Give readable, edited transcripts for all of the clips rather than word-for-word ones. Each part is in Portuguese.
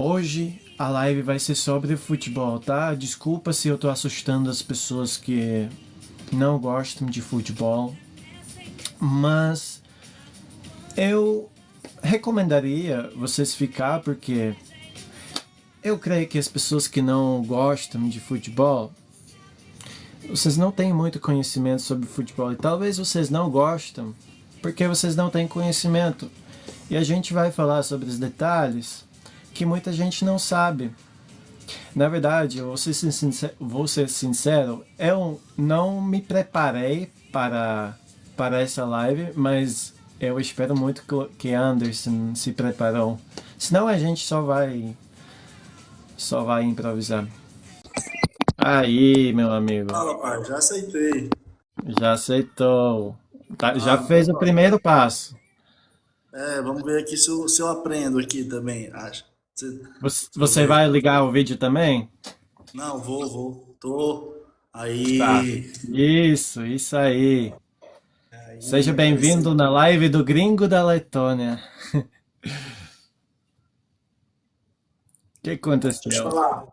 Hoje a live vai ser sobre futebol, tá? Desculpa se eu tô assustando as pessoas que não gostam de futebol, mas eu recomendaria vocês ficar porque eu creio que as pessoas que não gostam de futebol, vocês não têm muito conhecimento sobre futebol e talvez vocês não gostam porque vocês não têm conhecimento. E a gente vai falar sobre os detalhes que muita gente não sabe. Na verdade, vou ser sincero, eu não me preparei para essa live, mas eu espero muito que Anderson se preparou. Senão a gente só vai improvisar. Aí, meu amigo, Fala, pai, já aceitei. já aceitou. Já Ah, fez o primeiro passo. vamos ver aqui se eu aprendo aqui também, acho. Deixa eu Você ver. vai ligar o vídeo também? Não, vou. Tô. Tá. Aí. Isso aí. Seja Aí bem-vindo apareceu. na live do Gringo da Letônia. O que Deixa eu aconteceu? falar.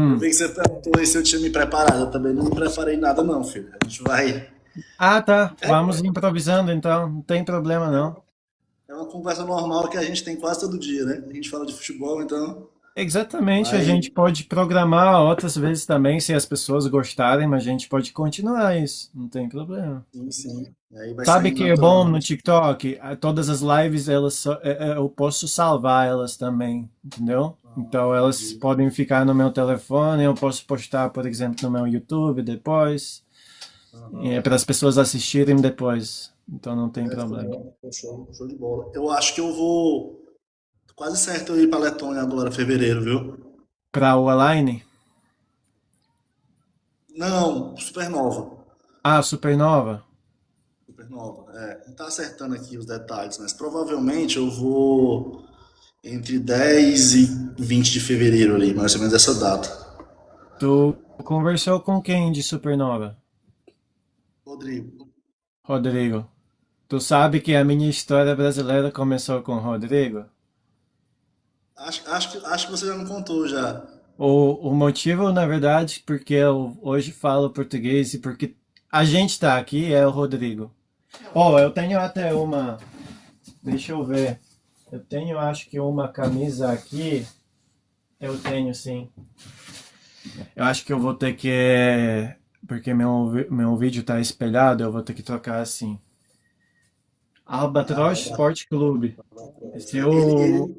Eu Hum. vi que você perguntou aí se eu tinha me preparado. Eu também não me preparei nada, não, filho. A gente vai. Ah, tá. É, Vamos improvisando então. Não tem problema é não. uma, é uma conversa normal que a gente tem quase todo dia, né? A gente fala de futebol, então. Exatamente, a Vai. gente pode programar outras vezes também, se as pessoas gostarem, mas a gente pode continuar isso. Não tem problema. Sim, sim. Aí vai Sabe saindo que é bom no naturalmente. TikTok? Todas as lives, eu posso salvar elas também, entendeu? Ah, Então elas entendi. podem ficar no meu telefone, eu posso postar, por exemplo, no meu YouTube depois, Aham. para as pessoas assistirem depois. Então não tem Ficou problema. bom. Show de bola. Eu acho que eu vou. Tô quase certo eu ir pra Letônia agora, fevereiro, viu? Para o Align? Não, Supernova. Ah, Supernova. Supernova, é. Não tá acertando aqui os detalhes, mas provavelmente eu vou entre 10 e 20 de fevereiro ali, mais ou menos essa data. Tu conversou com quem de Supernova? Rodrigo, Rodrigo. Tu sabe que a minha história brasileira começou com o Rodrigo? acho que você já me contou já. O motivo, na verdade, porque eu hoje falo português e porque a gente tá aqui é o Rodrigo. Oh, eu tenho até uma. Deixa eu ver. Eu tenho, acho que uma camisa aqui. Eu tenho sim. Eu acho que eu vou ter que. Porque meu vídeo tá espelhado, eu vou ter que trocar assim. Ah, Albatroz Sport Clube. Esse é ele, o ele,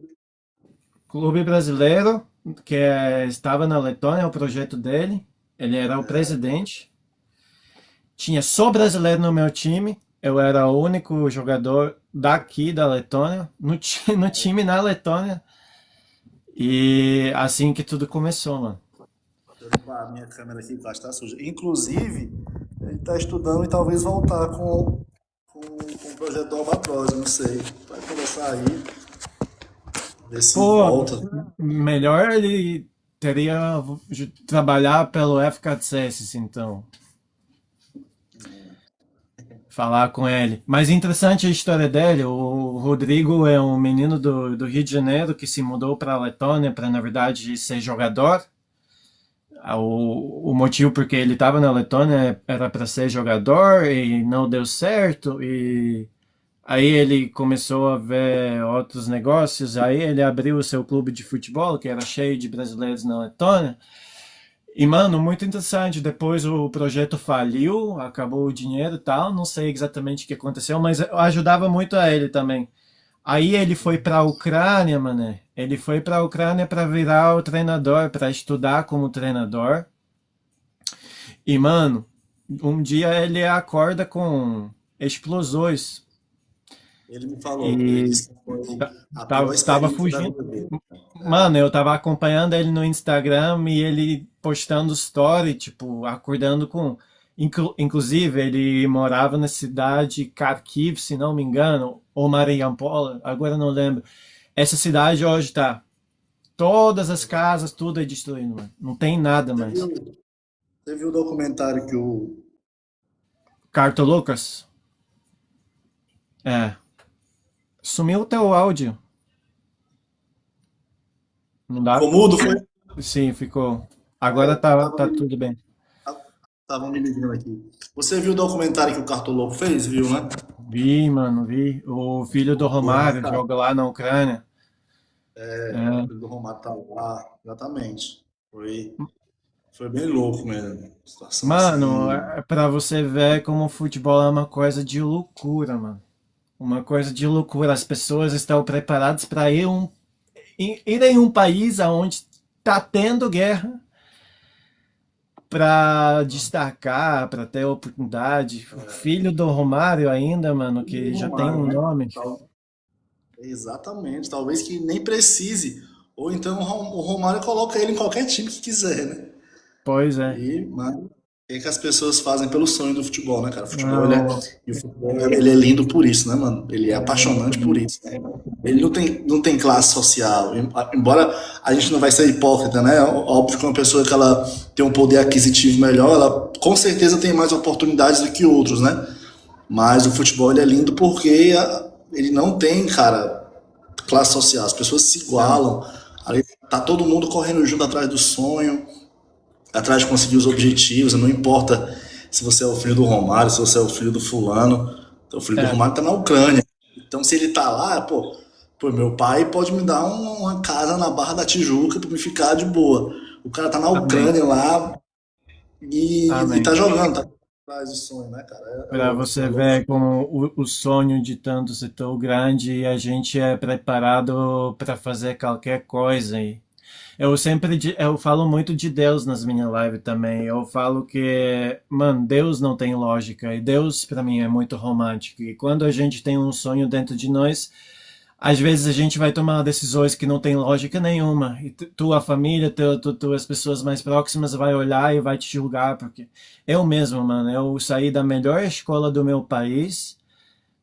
clube brasileiro estava na Letônia, o projeto dele. Ele era o presidente. Tinha só brasileiro no meu time. Eu era o único jogador daqui da Letônia, no time na Letônia. E assim que tudo começou, mano. deixa eu limpar a minha câmera aqui, que tá suja. Inclusive, ele tá estudando e talvez voltar com o projeto do Albatroz, eu não sei. Vai conversar aí, ver se Pô, volta. melhor ele teria trabalhar pelo FKTS, então. Falar com ele. Mas interessante a história dele. O Rodrigo é um menino do Rio de Janeiro que se mudou para a Letônia para, na verdade, ser jogador. O motivo porque ele estava na Letônia era para ser jogador e não deu certo. E aí ele começou a ver outros negócios. Aí ele abriu o seu clube de futebol, que era cheio de brasileiros na Letônia. E, mano, muito interessante. Depois o projeto faliu, acabou o dinheiro e tal. Não sei exatamente o que aconteceu, mas eu ajudava muito a ele também. Aí ele foi pra Ucrânia, mano. Ele foi pra Ucrânia pra virar o treinador, pra estudar como treinador. E, mano, um dia ele acorda com explosões. Ele me falou, ele E disse que foi a pior tava experiência da fugindo. vida dele. Mano, eu tava acompanhando ele no Instagram e ele postando story, tipo, acordando com. Inclusive, ele morava na cidade Kharkiv, se não me engano, ou Mariampola, agora não lembro. Essa cidade hoje tá. Todas as casas, tudo é destruído, mano. Não tem nada Você mais. viu, você viu o documentário que o. Carto Lucas? É. Sumiu o teu áudio. Não dá? Ficou mudo, foi? Sim, ficou. Agora É, tá tudo bem. estavam me ligando aqui. Você viu o documentário que o Cartoloco fez? Viu, né? Vi, mano, vi. O filho do Loucura, né, Romário cara? joga lá na Ucrânia. O É. filho do Romário tá lá, exatamente. Foi bem louco mesmo. Situação Mano, assim. pra você ver como o futebol é uma coisa de loucura, mano. Uma coisa de loucura. As pessoas estão preparadas para ir em um país onde tá tendo guerra para destacar, para ter oportunidade. O filho do Romário ainda, mano, Filho do que já tem Romário, um né? nome. Exatamente. Talvez que nem precise. Ou então o Romário coloca ele em qualquer time que quiser, né? Pois é. E, mano, o que as pessoas fazem pelo sonho do futebol, né, cara? Não, E o futebol, ele é lindo por isso, né, mano? Ele é é muito apaixonante por bom. isso, né? Ele não tem classe social. Embora a gente não vai ser hipócrita, né? Óbvio que uma pessoa que ela tem um poder aquisitivo melhor, ela com certeza tem mais oportunidades do que outros, né? Mas o futebol, ele é lindo porque ele não tem, cara, classe social. As pessoas se Não. igualam. Ali tá todo mundo correndo junto atrás do sonho, atrás de conseguir os objetivos, não importa se você é o filho do Romário, se você é o filho do fulano. Então, o filho do É, Romário tá na Ucrânia. Então, se ele tá lá, pô, meu pai pode me dar uma casa na Barra da Tijuca pra me ficar de boa. O cara tá na amém. Ucrânia lá e tá Amém. jogando, tá atrás do sonho, né, cara? É Para louco, é você louco. ver como o sonho de tantos é tão grande e a gente é preparado para fazer qualquer coisa. E eu falo muito de Deus nas minhas lives também. Eu falo que, mano, Deus não tem lógica e Deus para mim é muito romântico. E quando a gente tem um sonho dentro de nós, às vezes a gente vai tomar decisões que não tem lógica nenhuma. E tua família, tuas pessoas mais próximas vai olhar e vai te julgar, porque eu mesmo, mano, eu saí da melhor escola do meu país,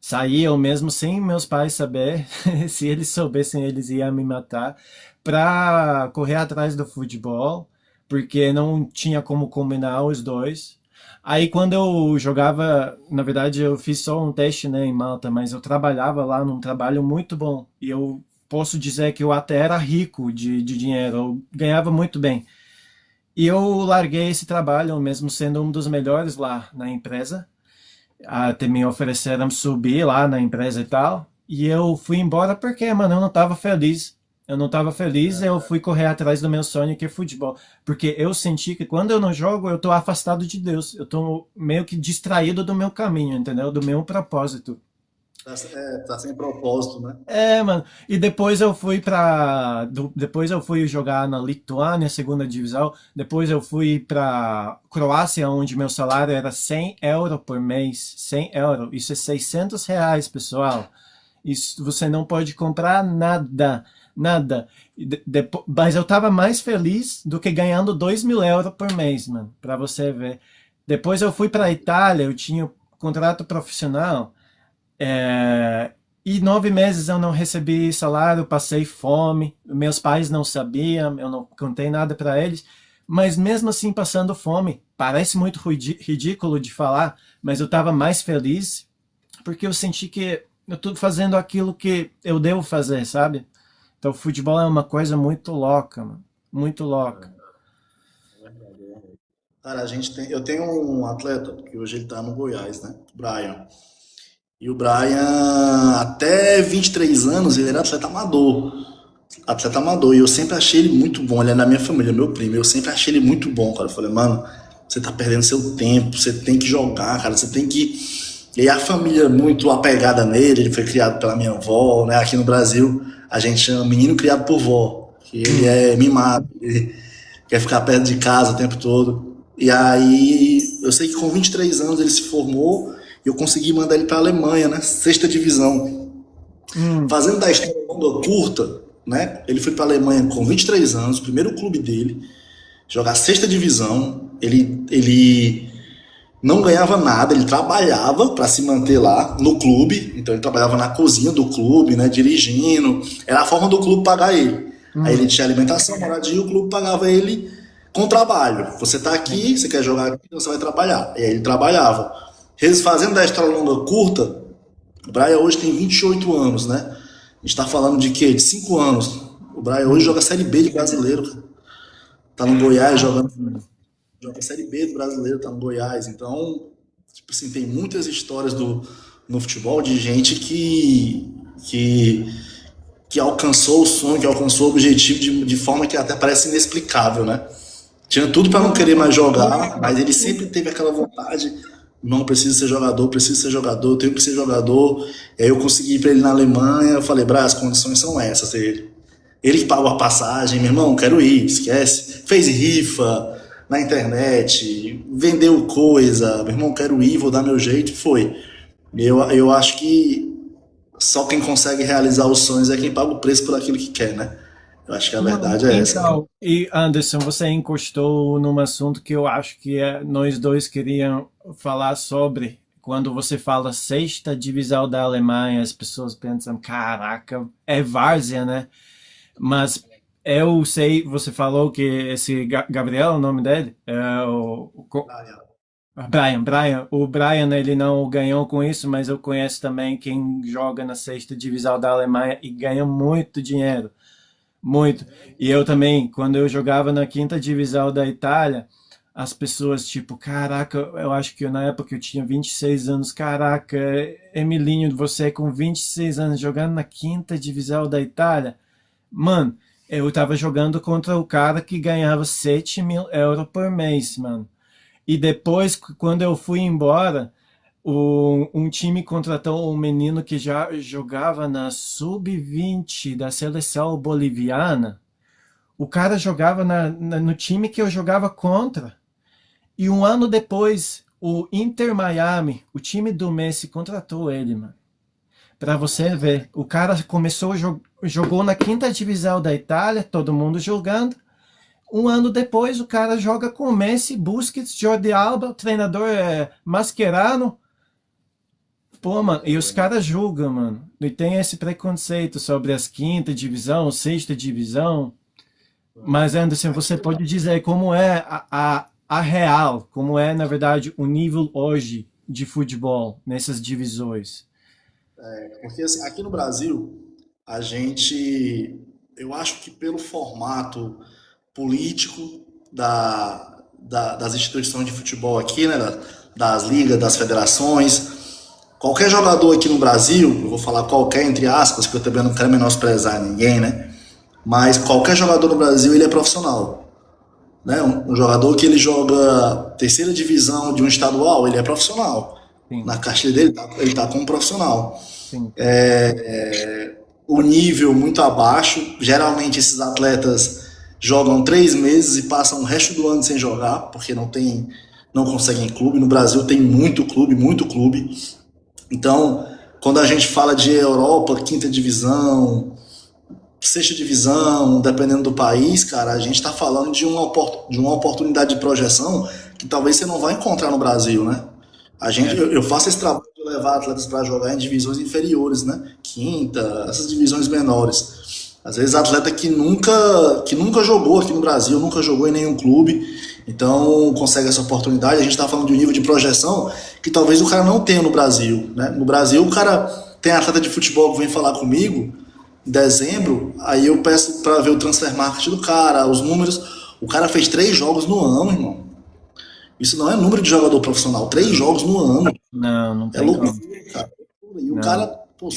saí eu mesmo sem meus pais saber. Se eles soubessem, eles iam me matar, pra correr atrás do futebol, porque não tinha como combinar os dois. Aí quando eu jogava, na verdade eu fiz só um teste, né, em Malta, mas eu trabalhava lá num trabalho muito bom. E eu posso dizer que eu até era rico de dinheiro, eu ganhava muito bem. E eu larguei esse trabalho, mesmo sendo um dos melhores lá na empresa. Até me ofereceram subir lá na empresa e tal. E eu fui embora porque, mano, eu não tava feliz. Eu não tava feliz, eu fui correr atrás do meu sonho, que é futebol. Porque eu senti que quando eu não jogo, eu tô afastado de Deus. Eu tô meio que distraído do meu caminho, entendeu? Do meu propósito. Tá sem propósito, né? É, mano. E depois eu fui depois eu fui jogar na Lituânia, segunda divisão. Depois eu fui pra Croácia, onde meu salário era 100 euro por mês. 100 euro. Isso é R$ 600, pessoal. Isso você não pode comprar nada. Nada. Mas eu tava mais feliz do que ganhando 2.000 euros por mês, mano. Pra você ver. Depois eu fui pra Itália, eu tinha contrato profissional. E 9 meses eu não recebi salário, passei fome, meus pais não sabiam, eu não contei nada para eles, mas mesmo assim passando fome, parece muito ridículo de falar, mas eu estava mais feliz porque eu senti que eu estou fazendo aquilo que eu devo fazer, sabe? Então, o futebol é uma coisa muito louca, mano, muito louca. Cara, eu tenho um atleta que hoje ele tá no Goiás, né? O Brian. E o Brian, até 23 anos, ele era atleta amador. Atleta amador. E eu sempre achei ele muito bom. Ele é da minha família, meu primo. Eu sempre achei ele muito bom, cara. Eu falei, mano, você tá perdendo seu tempo, você tem que jogar, cara. Você tem que. E aí a família muito apegada nele, ele foi criado pela minha avó, né? Aqui no Brasil, a gente chama menino criado por vó. Que ele Hum, é mimado, ele quer ficar perto de casa o tempo todo. E aí, eu sei que com 23 anos ele se formou e eu consegui mandar ele para a Alemanha, né? Sexta divisão. hum, Fazendo da história longa curta, né? Ele foi para a Alemanha com 23 anos, o primeiro clube dele, jogar sexta divisão. Ele não ganhava nada, ele trabalhava para se manter lá no clube, então ele trabalhava na cozinha do clube, né, dirigindo, era a forma do clube pagar ele. Aí ele hum, tinha alimentação, moradia, e o clube pagava ele com trabalho. Você tá aqui, você quer jogar aqui, você vai trabalhar. E aí ele trabalhava. Fazendo da história longa curta, o Brian hoje tem 28 anos, né? A gente tá falando de quê? De 5 anos. O Brian hoje joga Série B de brasileiro, cara. Tá no Goiás jogando, joga Série B do brasileiro, tá no Goiás. Então, tipo assim, tem muitas histórias no futebol de gente que alcançou o sonho, que alcançou o objetivo de forma que até parece inexplicável, né? Tinha tudo para não querer mais jogar, mas ele sempre teve aquela vontade. Não preciso ser jogador, preciso ser jogador, tenho que ser jogador. E aí eu consegui ir para ele na Alemanha. Eu falei, Brás, as condições são essas. Ele que pagou a passagem, meu irmão, quero ir, esquece. Fez rifa na internet, vendeu coisa, meu irmão, quero ir, vou dar meu jeito, e foi. Eu acho que só quem consegue realizar os sonhos é quem paga o preço por aquilo que quer, né? Eu acho que a Mano, verdade é essa. então, e Anderson, você encostou num assunto que eu acho que nós dois queríamos falar sobre. Quando você fala sexta divisão da Alemanha, as pessoas pensam, caraca, é várzea, né? Mas eu sei, você falou que esse Gabriel, o nome dele, é Brian. O Brian, ele não ganhou com isso, mas eu conheço também quem joga na sexta divisão da Alemanha e ganha muito dinheiro. Muito. E eu também, quando eu jogava na quinta divisão da Itália, as pessoas, tipo, caraca, eu acho que na época eu tinha 26 anos, caraca, Emilinho, você com 26 anos jogando na quinta divisão da Itália? Mano, eu tava jogando contra o cara que ganhava 7.000 euros por mês, mano. E depois, quando eu fui embora, um time contratou um menino que já jogava na sub-20 da seleção boliviana. O cara jogava no time que eu jogava contra. E um ano depois, o Inter Miami, o time do Messi, contratou ele, mano. Pra você ver, o cara começou, jogou na quinta divisão da Itália, todo mundo jogando. Um ano depois, o cara joga com o Messi, Busquets, Jordi Alba, o treinador é Mascherano. Pô, mano, e os caras julgam, mano. E tem esse preconceito sobre as quinta divisão, sexta divisão. Mas, Anderson, você pode dizer como é a real, como é, na verdade, o nível hoje de futebol nessas divisões? Porque assim, aqui no Brasil, a gente, eu acho que pelo formato político das instituições de futebol aqui, né, das ligas, das federações, qualquer jogador aqui no Brasil, eu vou falar qualquer entre aspas, que eu também não quero menosprezar ninguém, né? Mas qualquer jogador no Brasil ele é profissional, né? Um jogador que ele joga terceira divisão de um estadual, ele é profissional. Sim, Na cartilha dele ele tá como profissional. sim. O nível muito abaixo. Geralmente esses atletas jogam 3 meses e passam o resto do ano sem jogar, porque não conseguem clube. No Brasil tem muito clube, muito clube. Então, quando a gente fala de Europa, quinta divisão, sexta divisão, dependendo do país, cara, a gente está falando de uma oportunidade de projeção que talvez você não vai encontrar no Brasil, né? É, Eu faço esse trabalho de levar atletas para jogar em divisões inferiores, né? Quinta, essas divisões menores. Às vezes atleta que nunca jogou aqui no Brasil, nunca jogou em nenhum clube, então consegue essa oportunidade. A gente está falando de um nível de projeção que talvez o cara não tenha no Brasil, né? No Brasil o cara tem atleta de futebol que vem falar comigo em dezembro, aí eu peço para ver o transfer market do cara, os números. O cara fez 3 jogos no ano, irmão. Isso não é número de jogador profissional. 3 jogos no ano. não, não É tem loucura, como. cara. E o cara, Não. pô,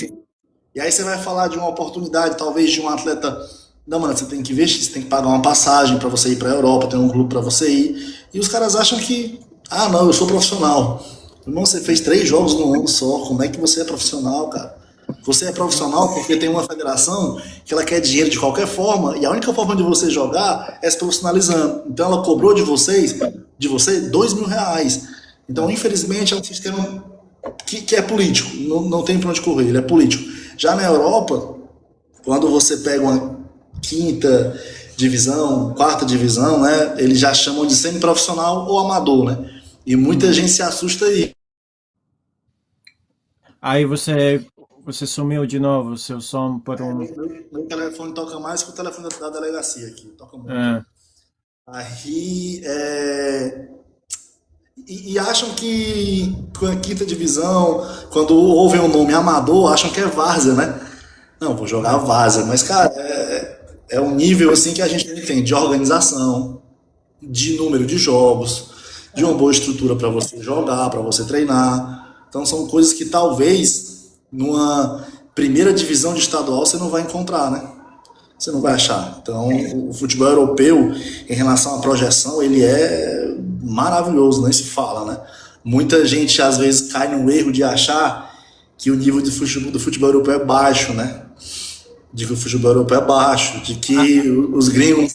e aí você vai falar de uma oportunidade, talvez de um atleta. Não, mano, você tem que investir, você tem que pagar uma passagem para você ir para a Europa, tem um clube para você ir. E os caras acham que, ah, não, eu sou profissional. Irmão, você fez 3 jogos no ano só. Como é que você é profissional, cara? Você é profissional porque tem uma federação que ela quer dinheiro de qualquer forma e a única forma de você jogar é se profissionalizando. Então ela cobrou de você R$ 2.000. Então, infelizmente, é um sistema que é político. Não tem para onde correr, ele é político. Já na Europa, quando você pega uma quinta divisão, quarta divisão, né, eles já chamam de semiprofissional ou amador, né? E muita gente se assusta aí. Aí você sumiu de novo, o seu som por um. Meu telefone toca mais que o telefone da delegacia aqui, toca muito. É, Aí, e acham que com a quinta divisão, quando ouvem o nome amador, acham que é várzea, né? Não, vou jogar várzea, mas cara, é um nível assim que a gente tem de organização, de número de jogos, de uma boa estrutura para você jogar, para você treinar. Então são coisas que talvez numa primeira divisão de estadual você não vai encontrar, né? Você não vai achar. Então o futebol europeu, em relação à projeção, ele é maravilhoso, nem se fala, né? Muita gente às vezes cai no erro de achar que o nível do futebol europeu é baixo, né? De que o futebol europeu é baixo, os gringos,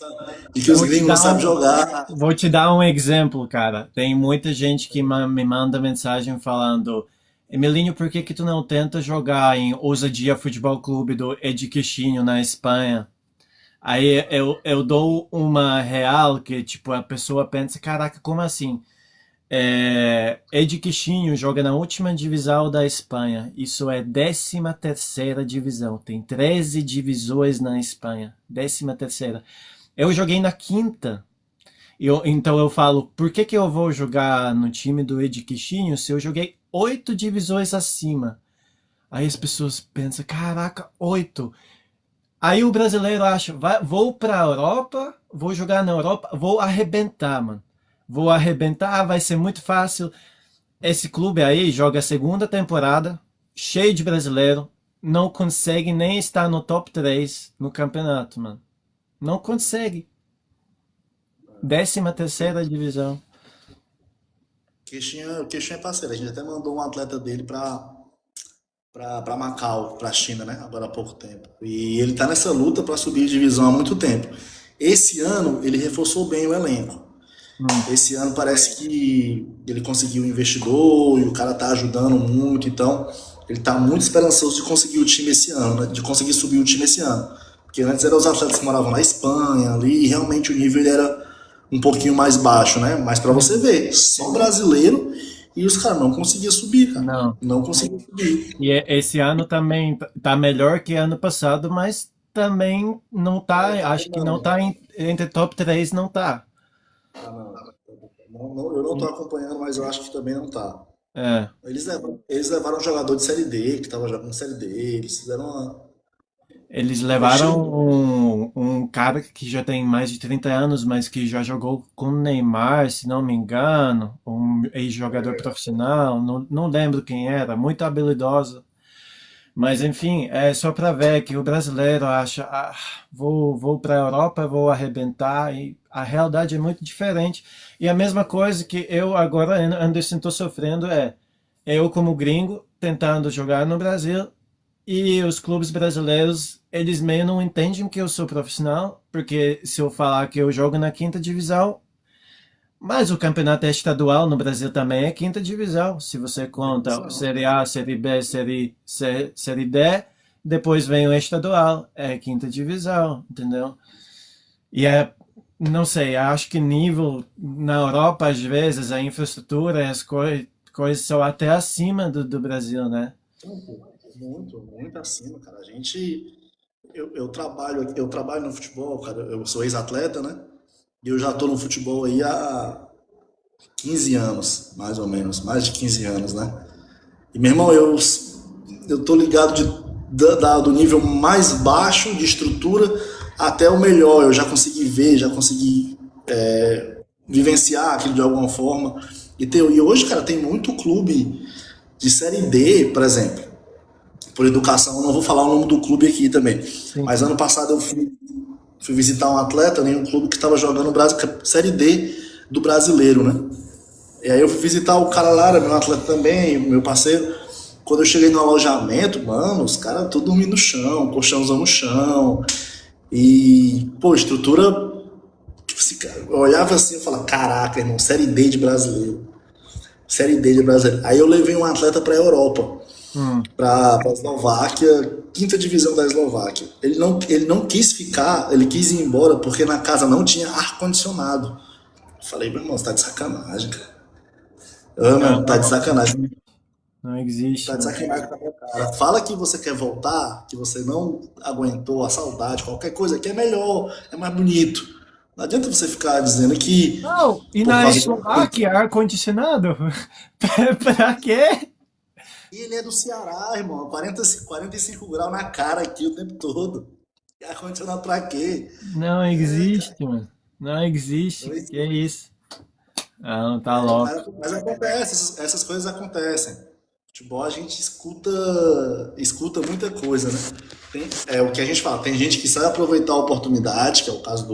de que os Vou te gringos não dar sabem um, jogar. vou te dar um exemplo, cara. Tem muita gente que me manda mensagem falando: Emilinho, por que que tu não tenta jogar em Ousadia Futebol Clube do Ed Quixinho na Espanha? Aí eu dou uma real que, tipo, a pessoa pensa, caraca, como assim? Ed Quixinho joga na última divisão da Espanha. Isso é 13ª divisão. Tem 13 divisões na Espanha. 13ª. Eu joguei na quinta. Então eu falo, por que que eu vou jogar no time do Ed Quixinho se eu joguei 8 divisões acima? Aí as pessoas pensam, caraca, 8. Aí o brasileiro acha, vou pra Europa, vou jogar na Europa, vou arrebentar, mano. Vou arrebentar, vai ser muito fácil. Esse clube aí joga a segunda temporada, cheio de brasileiro, não consegue nem estar no top 3 no campeonato, mano. Não consegue. 13ª divisão. O Queixinho é parceiro. A gente até mandou um atleta dele para Macau, para a China, né? Agora há pouco tempo. E ele tá nessa luta para subir de divisão há muito tempo. Esse ano ele reforçou bem o elenco. Hum. Esse ano parece que ele conseguiu um investidor e o cara tá ajudando muito, então ele tá muito esperançoso de conseguir o time esse ano, né? De conseguir subir o time esse ano. Porque antes eram os atletas que moravam na Espanha ali, e realmente o nível ele era um pouquinho mais baixo, né? Mas pra você ver, só brasileiro e os caras não conseguiam subir, cara. Não. Não conseguiam subir. E esse ano também tá melhor que ano passado, mas também não É, tá, também acho que não não. tá entre top 3 não tá. Ah, não. Eu não tô acompanhando, mas eu acho que também não tá. É. Eles levaram um jogador de Série D, que tava jogando Série D, eles fizeram uma. Eles Investiram levaram muito. um cara que já tem mais de 30 anos, mas que já jogou com o Neymar, se não me engano, um ex-jogador profissional, não lembro quem era, muito habilidoso. Mas enfim, é só para ver que o brasileiro acha, vou para a Europa, vou arrebentar, e a realidade é muito diferente. E a mesma coisa que eu agora, Anderson, estou sofrendo eu como gringo tentando jogar no Brasil e os clubes brasileiros, eles meio não entendem que eu sou profissional, porque se eu falar que eu jogo na quinta divisão, mas o campeonato é estadual no Brasil também é quinta divisão. Se você conta Divisão. Série A, Série B, Série D, depois vem o estadual, é quinta divisão, entendeu? E não sei, acho que nível na Europa, às vezes, a infraestrutura, coisas são até acima do Brasil, né? Então, pô, muito, muito acima, cara. Eu trabalho no futebol, cara. Eu sou ex-atleta, né? E eu já tô no futebol aí há 15 anos, mais ou menos, mais de 15 anos, né? E, meu irmão, eu tô ligado do nível mais baixo de estrutura até o melhor. Eu já consegui ver, já consegui vivenciar aquilo de alguma forma. E hoje, cara, tem muito clube de Série D, por exemplo. Por educação, eu não vou falar o nome do clube aqui também. Sim, Mas ano sim. passado eu fui visitar um atleta em um clube que estava jogando Série D do brasileiro, né? E aí eu fui visitar o cara lá, era meu atleta também, meu parceiro. Quando eu cheguei no alojamento, mano, os caras tudo dormindo no chão, colchãozão no chão. E, pô, estrutura. Tipo assim, cara, eu olhava assim e falava, caraca, irmão, Série D de brasileiro. Série D de brasileiro. Aí eu levei um atleta pra Europa, Hum. pra Eslováquia, quinta divisão da Eslováquia. Ele não quis ficar, ele quis ir embora porque na casa não tinha ar-condicionado. Falei, meu irmão, você tá de sacanagem, cara. Ah, Não, mano, tá de sacanagem. não existe, Tá de mano. sacanagem com a minha cara. Fala que você quer voltar, que você não aguentou a saudade, qualquer coisa que é melhor, é mais bonito. Não adianta você ficar dizendo que Não, e por na causa de. Eslováquia, ar-condicionado? Pra quê? E ele é do Ceará, irmão. 45 graus na cara aqui o tempo todo. Ar-condicionado pra quê? Não É, cara, existe, mano. Não existe. não Que existe. isso? Não, tá É, louco. mas acontece, essas coisas acontecem. Futebol a gente escuta muita coisa, né? É o que a gente fala, tem gente que sabe aproveitar a oportunidade, que é o caso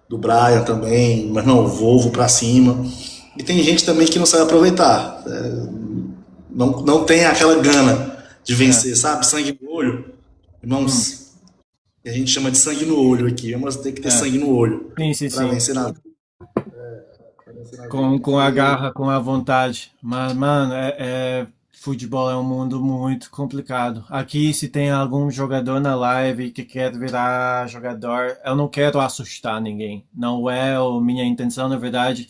do Brian também, mas não, vou pra cima. E tem gente também que não sabe aproveitar. Não tem aquela gana de É. vencer, sabe? Sangue no olho. Hum, Irmãos, que a gente chama de sangue no olho aqui. Mas tem que ter é. sangue no olho Sim, sim, pra sim. vencer pra vencer na vida. Com a Porque garra, com a vontade. Mas, mano, futebol é um mundo muito complicado. Aqui, se tem algum jogador na live que quer virar jogador, eu não quero assustar ninguém. Não é a minha intenção, na verdade.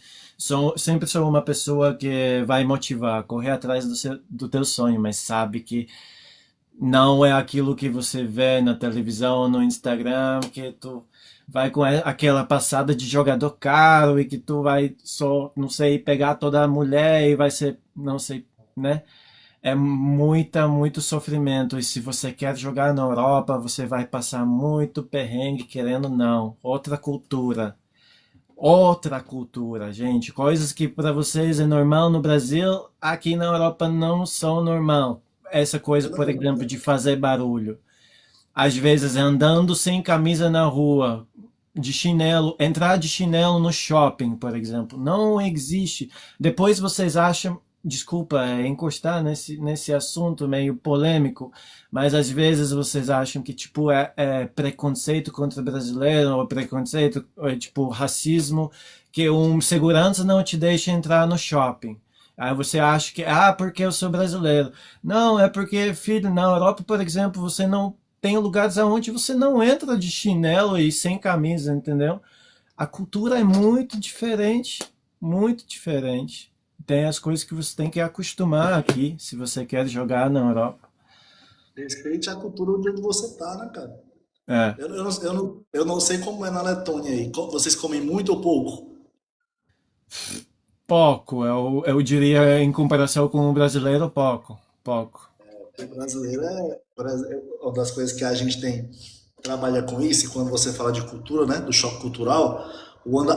Sempre sou uma pessoa que vai motivar, correr atrás do teu sonho, mas sabe que não é aquilo que você vê na televisão, no Instagram, que tu vai com aquela passada de jogador caro e que tu vai só, não sei, pegar toda a mulher e vai ser, não sei, né? É muito sofrimento. E se você quer jogar na Europa, você vai passar muito perrengue, querendo ou não. Outra cultura. Outra cultura, gente. Coisas que para vocês é normal no Brasil, aqui na Europa não são normal. Essa coisa, eu por não, exemplo, de fazer barulho. Às vezes andando sem camisa na rua, de chinelo, entrar de chinelo no shopping, por exemplo. Não existe. Depois vocês acham, desculpa, encostar nesse assunto meio polêmico, mas às vezes vocês acham que tipo é preconceito contra brasileiro, ou preconceito, ou é, tipo racismo, que um segurança não te deixa entrar no shopping. Aí você acha que, porque eu sou brasileiro. Não, é porque, filho, na Europa, por exemplo, você não tem lugares aonde você não entra de chinelo e sem camisa, entendeu? A cultura é muito diferente. Tem as coisas que você tem que acostumar aqui, se você quer jogar na Europa. respeite a cultura onde você tá, né, cara? É, Eu não sei como é na Letônia aí. Vocês comem muito ou pouco? pouco, eu diria em comparação com o brasileiro, pouco, pouco. O brasileiro uma das coisas que a gente tem, trabalha com isso, e quando você fala de cultura, né, do choque cultural,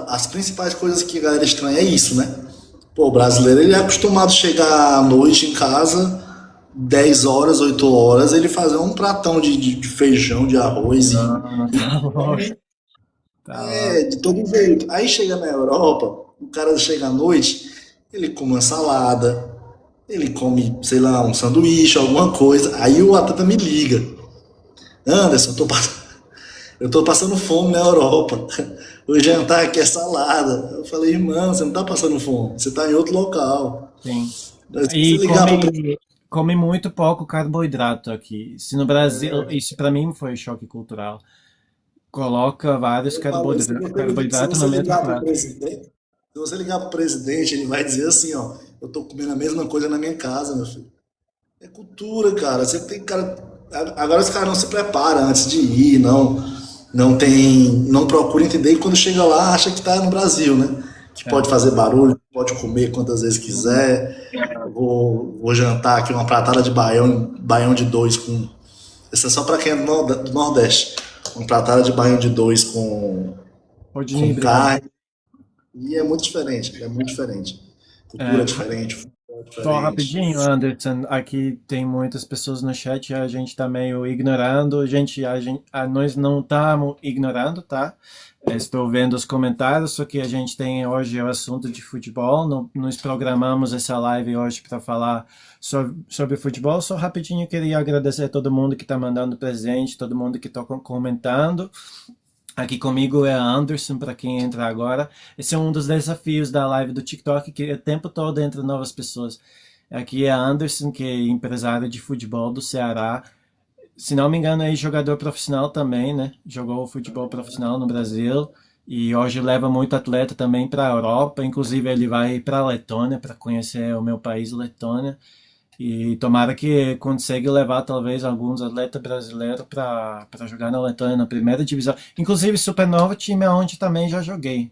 as principais coisas que a galera estranha é isso, né? Pô, o brasileiro ele é acostumado a chegar à noite em casa, 10 horas, 8 horas, ele fazer um pratão de feijão, de arroz Não, e tá louco, come tá louco. de todo jeito. Aí chega na Europa, o cara chega à noite, ele come uma salada, ele come, sei lá, um sanduíche, alguma coisa. Aí o atleta me liga. Anderson, eu tô passando fome na Europa. O jantar aqui é salada. Eu falei, irmão, você não tá passando fome, você tá em outro local. Sim. Se você E ligar pro presidente, come muito pouco carboidrato aqui. Se no Brasil, isso para mim foi choque cultural. Coloca vários eu falo isso, se carboidratos no você mesmo ligar pro prato. presidente, se você ligar pro presidente, ele vai dizer assim, ó, eu tô comendo a mesma coisa na minha casa, meu filho. É cultura, cara. Você tem, cara. Agora os caras não se preparam antes de ir, não procura entender e quando chega lá acha que tá no Brasil, né? Que É. pode fazer barulho, pode comer quantas vezes quiser. Vou jantar aqui uma pratada de baião de dois com. Isso é só pra quem é do Nordeste. Uma pratada de baião de dois Rodney, com obrigado. carne. E é muito diferente, é muito diferente. Cultura É, diferente, futebol só diferente. rapidinho, Anderson. Aqui tem muitas pessoas no chat e a gente tá meio ignorando. Nós não estamos ignorando, tá? Estou vendo os comentários, só que a gente tem hoje o assunto de futebol. Nós programamos essa live hoje para falar sobre futebol. Só rapidinho queria agradecer a todo mundo que está mandando presente, todo mundo que está comentando. Aqui comigo é a Anderson, para quem entra agora. Esse é um dos desafios da live do TikTok, que o tempo todo entra novas pessoas. Aqui é a Anderson, que é empresário de futebol do Ceará. Se não me engano, é jogador profissional também, né? Jogou futebol profissional no Brasil. E hoje leva muito atleta também para a Europa. Inclusive, ele vai para a Letônia para conhecer o meu país, Letônia. E tomara que consiga levar talvez alguns atletas brasileiros para jogar na Letônia na primeira divisão. Inclusive Supernova, time onde também já joguei.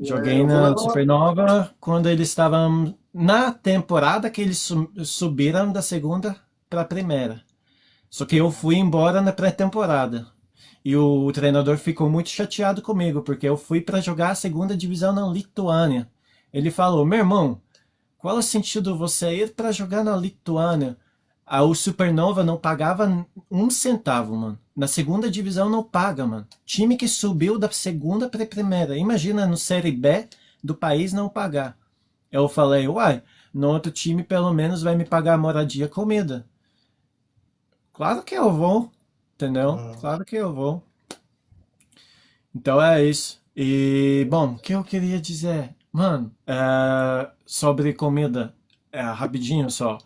Joguei Eu vou na levar uma. Supernova quando eles estavam na temporada que eles subiram da segunda para a primeira. Só que eu fui embora na pré-temporada. E o treinador ficou muito chateado comigo, porque eu fui para jogar a segunda divisão na Lituânia. Ele falou: meu irmão, qual é o sentido você ir para jogar na Lituânia? O Supernova não pagava um centavo, mano. Na segunda divisão não paga, mano. Time que subiu da segunda para a primeira. Imagina no Série B do país não pagar. Eu falei: uai, no outro time pelo menos vai me pagar moradia e comida. Claro que eu vou, entendeu? Ah, Claro que eu vou. Então é isso. E, bom, o que eu queria dizer? Mano, sobre comida, rapidinho só.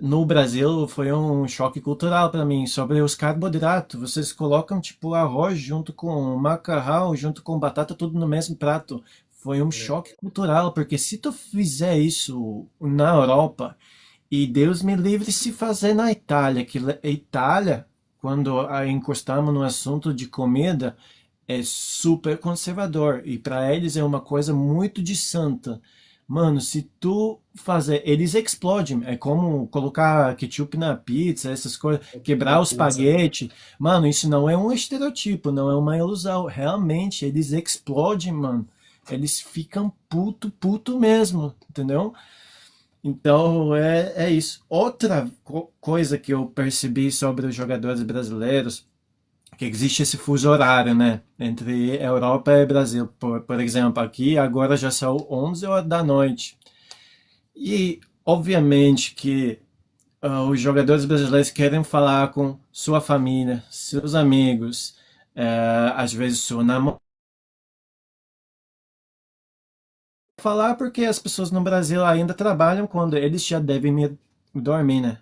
No Brasil foi um choque cultural para mim sobre os carboidratos. Vocês colocam tipo arroz junto com macarrão, junto com batata, tudo no mesmo prato. Foi um é. choque cultural, porque se tu fizer isso na Europa, e Deus me livre se fazer na Itália, que a Itália, quando encostamos no assunto de comida, é super conservador e para eles é uma coisa muito de santa. Mano, se tu fazer, eles explodem. É como colocar ketchup na pizza, essas coisas, quebrar o Pizza. espaguete. Mano, isso não é um estereotipo, não é uma ilusão. Realmente, eles explodem, mano. Eles ficam puto, puto mesmo, entendeu? Então é isso. Outra coisa que eu percebi sobre os jogadores brasileiros que existe esse fuso horário, né, entre Europa e Brasil. Por exemplo, aqui agora já são 11 horas da noite. E, obviamente, que os jogadores brasileiros querem falar com sua família, seus amigos, às vezes sua namorada. Falar porque as pessoas no Brasil ainda trabalham quando eles já devem dormir, né?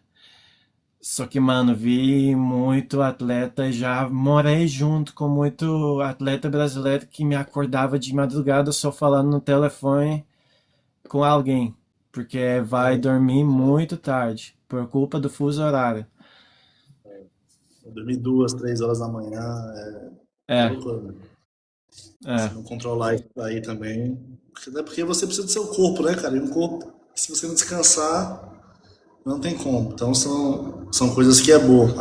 Só que, mano, vi muito atleta, já morei junto com muito atleta brasileiro que me acordava de madrugada só falando no telefone com alguém, porque vai É, dormir muito tarde, por culpa do fuso horário. eu dormi 2, 3 horas da manhã, é É, loucura, né? Se é, não controlar isso aí também. Até porque você precisa do seu corpo, né, cara? E um corpo, se você não descansar, não tem como. Então são coisas que é bom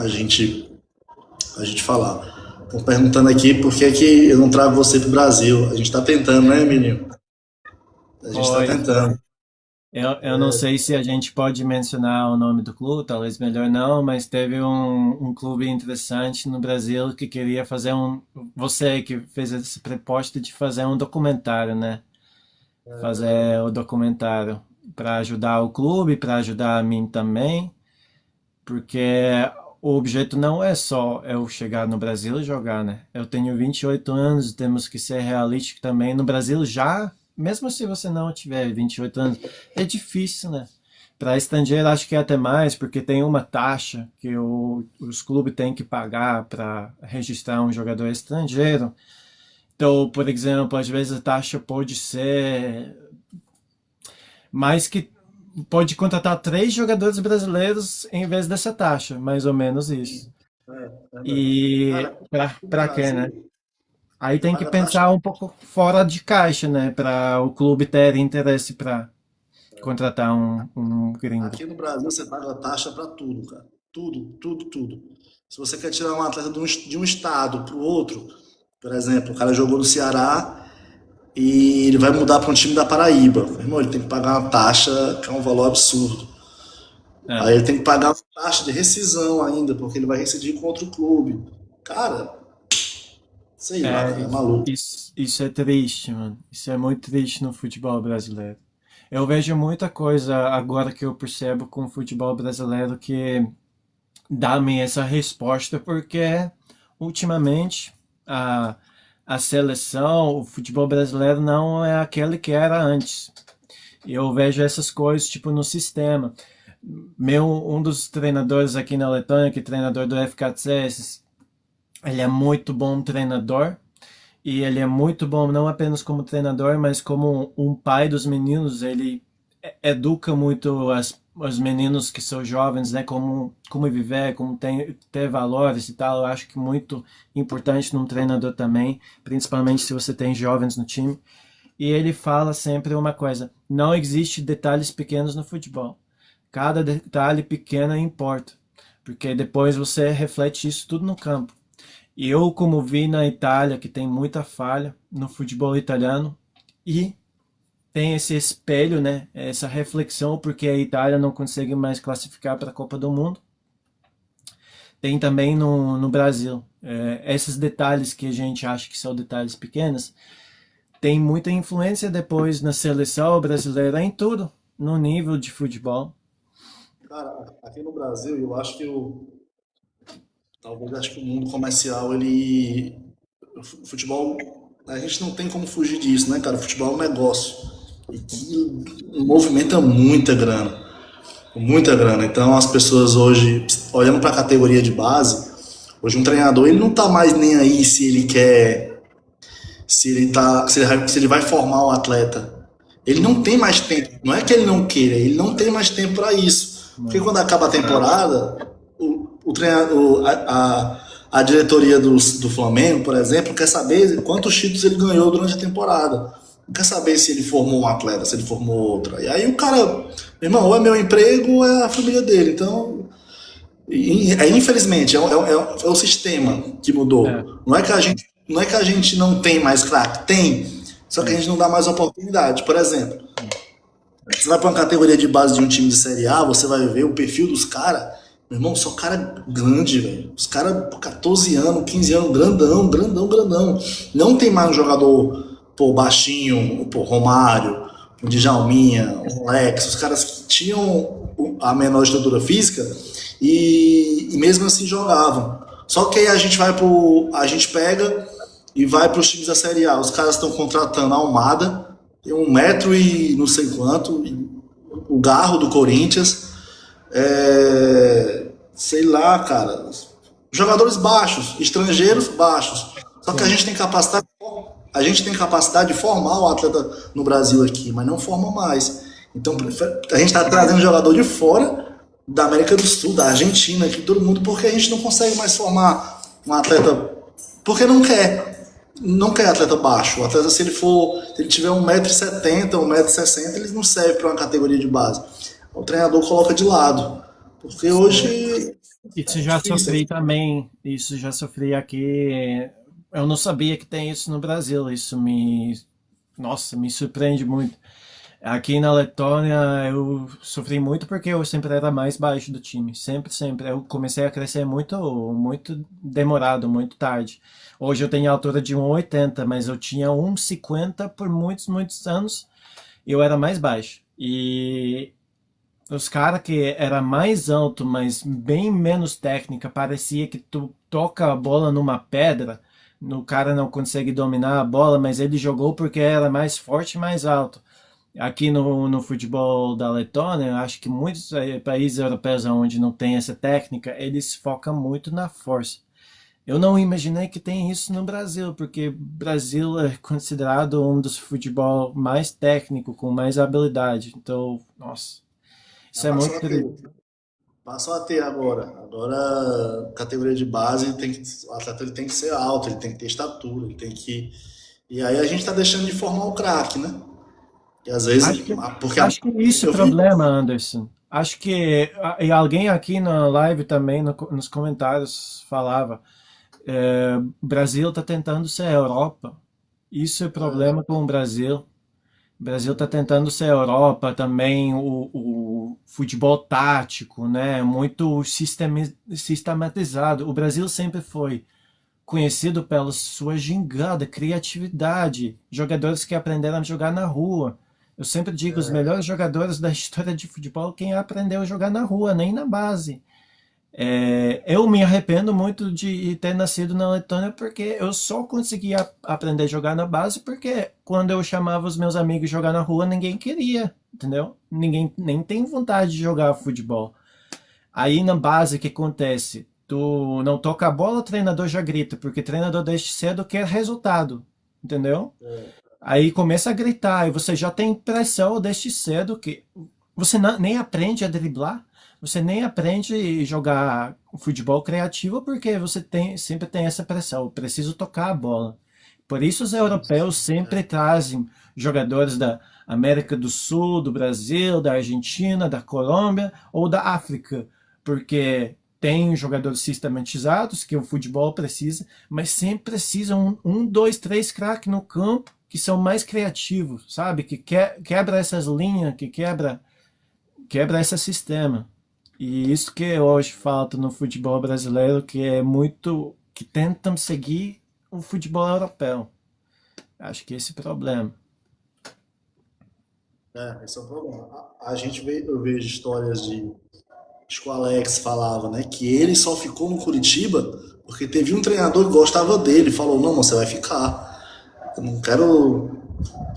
a gente falar. Estão perguntando aqui por que, que eu não trago você pro Brasil. A gente tá tentando, né, menino? A gente tá foi, foi. tentando. Eu não sei se a gente pode mencionar o nome do clube, talvez melhor não, mas teve um clube interessante no Brasil que queria fazer um. Você que fez essa proposta de fazer um documentário, né? Fazer o documentário para ajudar o clube, para ajudar a mim também, porque o objeto não é só eu chegar no Brasil e jogar, né? Eu tenho 28 anos, temos que ser realísticos também. No Brasil já, mesmo se você não tiver 28 anos, é difícil, né? Para estrangeiro acho que é até mais, porque tem uma taxa que os clubes têm que pagar para registrar um jogador estrangeiro. Então, por exemplo, às vezes a taxa pode ser mais que pode contratar 3 jogadores brasileiros em vez dessa taxa, mais ou menos isso. É verdade. E Cara, aqui no para quê, né? Brasil, Aí você tem que paga taxa. pensar um pouco fora de caixa, né? Para o clube ter interesse para contratar um gringo. Aqui no Brasil você paga taxa para tudo, cara. Tudo, tudo, tudo. Se você quer tirar um atleta de um estado para o outro, por exemplo, o cara jogou no Ceará e ele vai mudar para um time da Paraíba. Irmão, ele tem que pagar uma taxa que é um valor absurdo. É, Aí ele tem que pagar uma taxa de rescisão ainda, porque ele vai rescindir com outro clube. Cara, sei lá, cara, é maluco. isso é triste, mano. Isso é muito triste no futebol brasileiro. Eu vejo muita coisa agora que eu percebo com o futebol brasileiro que dá-me essa resposta, porque ultimamente a, a seleção, o futebol brasileiro não é aquele que era antes. Eu vejo essas coisas tipo no sistema. Um dos treinadores aqui na Letônia, que é treinador do FKC, ele é muito bom treinador e ele é muito bom não apenas como treinador, mas como um pai dos meninos. Ele educa muito os meninos que são jovens, né? Como viver, como ter valores e tal. Eu acho que muito importante num treinador também, principalmente se você tem jovens no time. E ele fala sempre uma coisa: não existe detalhes pequenos no futebol. Cada detalhe pequeno importa, porque depois você reflete isso tudo no campo. E eu, como vi na Itália, que tem muita falha no futebol italiano, e tem esse espelho, né? Essa reflexão, porque a Itália não consegue mais classificar para a Copa do Mundo. Tem também no Brasil. Esses detalhes que a gente acha que são detalhes pequenos, tem muita influência depois na seleção brasileira, em tudo, no nível de futebol. Cara, aqui no Brasil, eu acho que talvez acho que o mundo comercial, ele, o futebol, a gente não tem como fugir disso, né, cara? O futebol é um negócio e que movimenta muita grana, muita grana. Então, as pessoas hoje, olhando para a categoria de base, hoje um treinador, ele não tá mais nem aí se ele quer, se ele vai formar um atleta. Ele não tem mais tempo. Não é que ele não queira, ele não tem mais tempo para isso. Porque quando acaba a temporada, o treinador, a diretoria do Flamengo, por exemplo, quer saber quantos títulos ele ganhou durante a temporada. Não quer saber se ele formou um atleta, se ele formou outro. E aí o cara, meu irmão, ou é meu emprego ou é a família dele. Então, infelizmente, é o sistema que É, mudou. Não é que a gente não tem mais craque, tem. Só que a é, gente não dá mais oportunidade. Por exemplo, você vai para uma categoria de base de um time de Série A, você vai ver o perfil dos caras. Meu irmão, são cara grande, velho. Os caras, 14 anos, 15 anos, grandão, grandão, grandão. Não tem mais um jogador, pô, baixinho, pô, Romário, o Djalminha, o Alex. Os caras que tinham a menor estrutura física e mesmo assim jogavam. Só que aí a gente pega e vai para os times da Série A. Os caras estão contratando a Almada, tem 1 metro e não sei quanto, o Garro do Corinthians, sei lá, cara, jogadores baixos, estrangeiros baixos. Só que sim. a gente tem capacidade de formar o atleta no Brasil aqui, mas não forma mais. Então a gente está trazendo jogador de fora, da América do Sul, da Argentina, aqui todo mundo, porque a gente não consegue mais formar um atleta, porque não quer atleta baixo. O atleta, se ele tiver 1,70 m, 1,60 m, ele não serve para uma categoria de base. O treinador coloca de lado. Porque hoje Isso é já difícil. sofri também, isso já sofri aqui. Eu não sabia que tem isso no Brasil, nossa, me surpreende muito. Aqui na Letônia eu sofri muito porque eu sempre era mais baixo do time, sempre, sempre. Eu comecei a crescer muito, muito demorado, muito tarde. Hoje eu tenho a altura de 1,80, mas eu tinha 1,50 por muitos, muitos anos. Eu era mais baixo. E os caras que era mais alto, mas bem menos técnica, parecia que tu toca a bola numa pedra, o cara não consegue dominar a bola, mas ele jogou porque era mais forte e mais alto. Aqui no futebol da Letônia, eu acho que muitos países europeus onde não tem essa técnica, eles focam muito na força. Eu não imaginei que tem isso no Brasil, porque o Brasil é considerado um dos futebol mais técnico, com mais habilidade. Então, nossa, Já isso é muito passou a ter. triste. Passou a ter agora. Agora, categoria de base, o atleta ele tem que ser alto, ele tem que ter estatura, ele tem que. E aí a gente está deixando de formar o craque, né? E às vezes. Acho que, Porque acho que é esse o eu vi. problema, Anderson. Acho que e alguém aqui na live também, nos comentários, falava, o Brasil está tentando ser a Europa. Isso é o problema com o Brasil. O Brasil está tentando ser a Europa também, o futebol tático, né? Muito sistematizado. O Brasil sempre foi conhecido pela sua gingada, criatividade, jogadores que aprenderam a jogar na rua. Eu sempre digo, os melhores jogadores da história de futebol, quem aprendeu a jogar na rua, nem na base. Eu me arrependo muito de ter nascido na Letônia porque eu só conseguia aprender a jogar na base porque quando eu chamava os meus amigos jogar na rua, ninguém queria, entendeu? Ninguém nem tem vontade de jogar futebol. Aí na base, o que acontece? Tu não toca a bola, o treinador já grita, porque o treinador desde cedo quer resultado, entendeu? Aí começa a gritar, e você já tem pressão desde cedo que você nem aprende a driblar, você nem aprende a jogar futebol criativo porque você sempre tem essa pressão, eu preciso tocar a bola. Por isso os europeus sempre trazem jogadores da América do Sul, do Brasil, da Argentina, da Colômbia ou da África, porque tem jogadores sistematizados que o futebol precisa, mas sempre precisa um, dois, três craques no campo que são mais criativos, sabe? Que quebra essas linhas, que quebra esse sistema. E isso que hoje falta no futebol brasileiro, que é muito, que tentam seguir o futebol europeu. Acho que esse é o problema. Esse é o problema. A gente vê, eu vejo histórias de. Acho que o Alex falava, né? Que ele só ficou no Curitiba porque teve um treinador que gostava dele. Falou: não, você vai ficar. Eu não quero.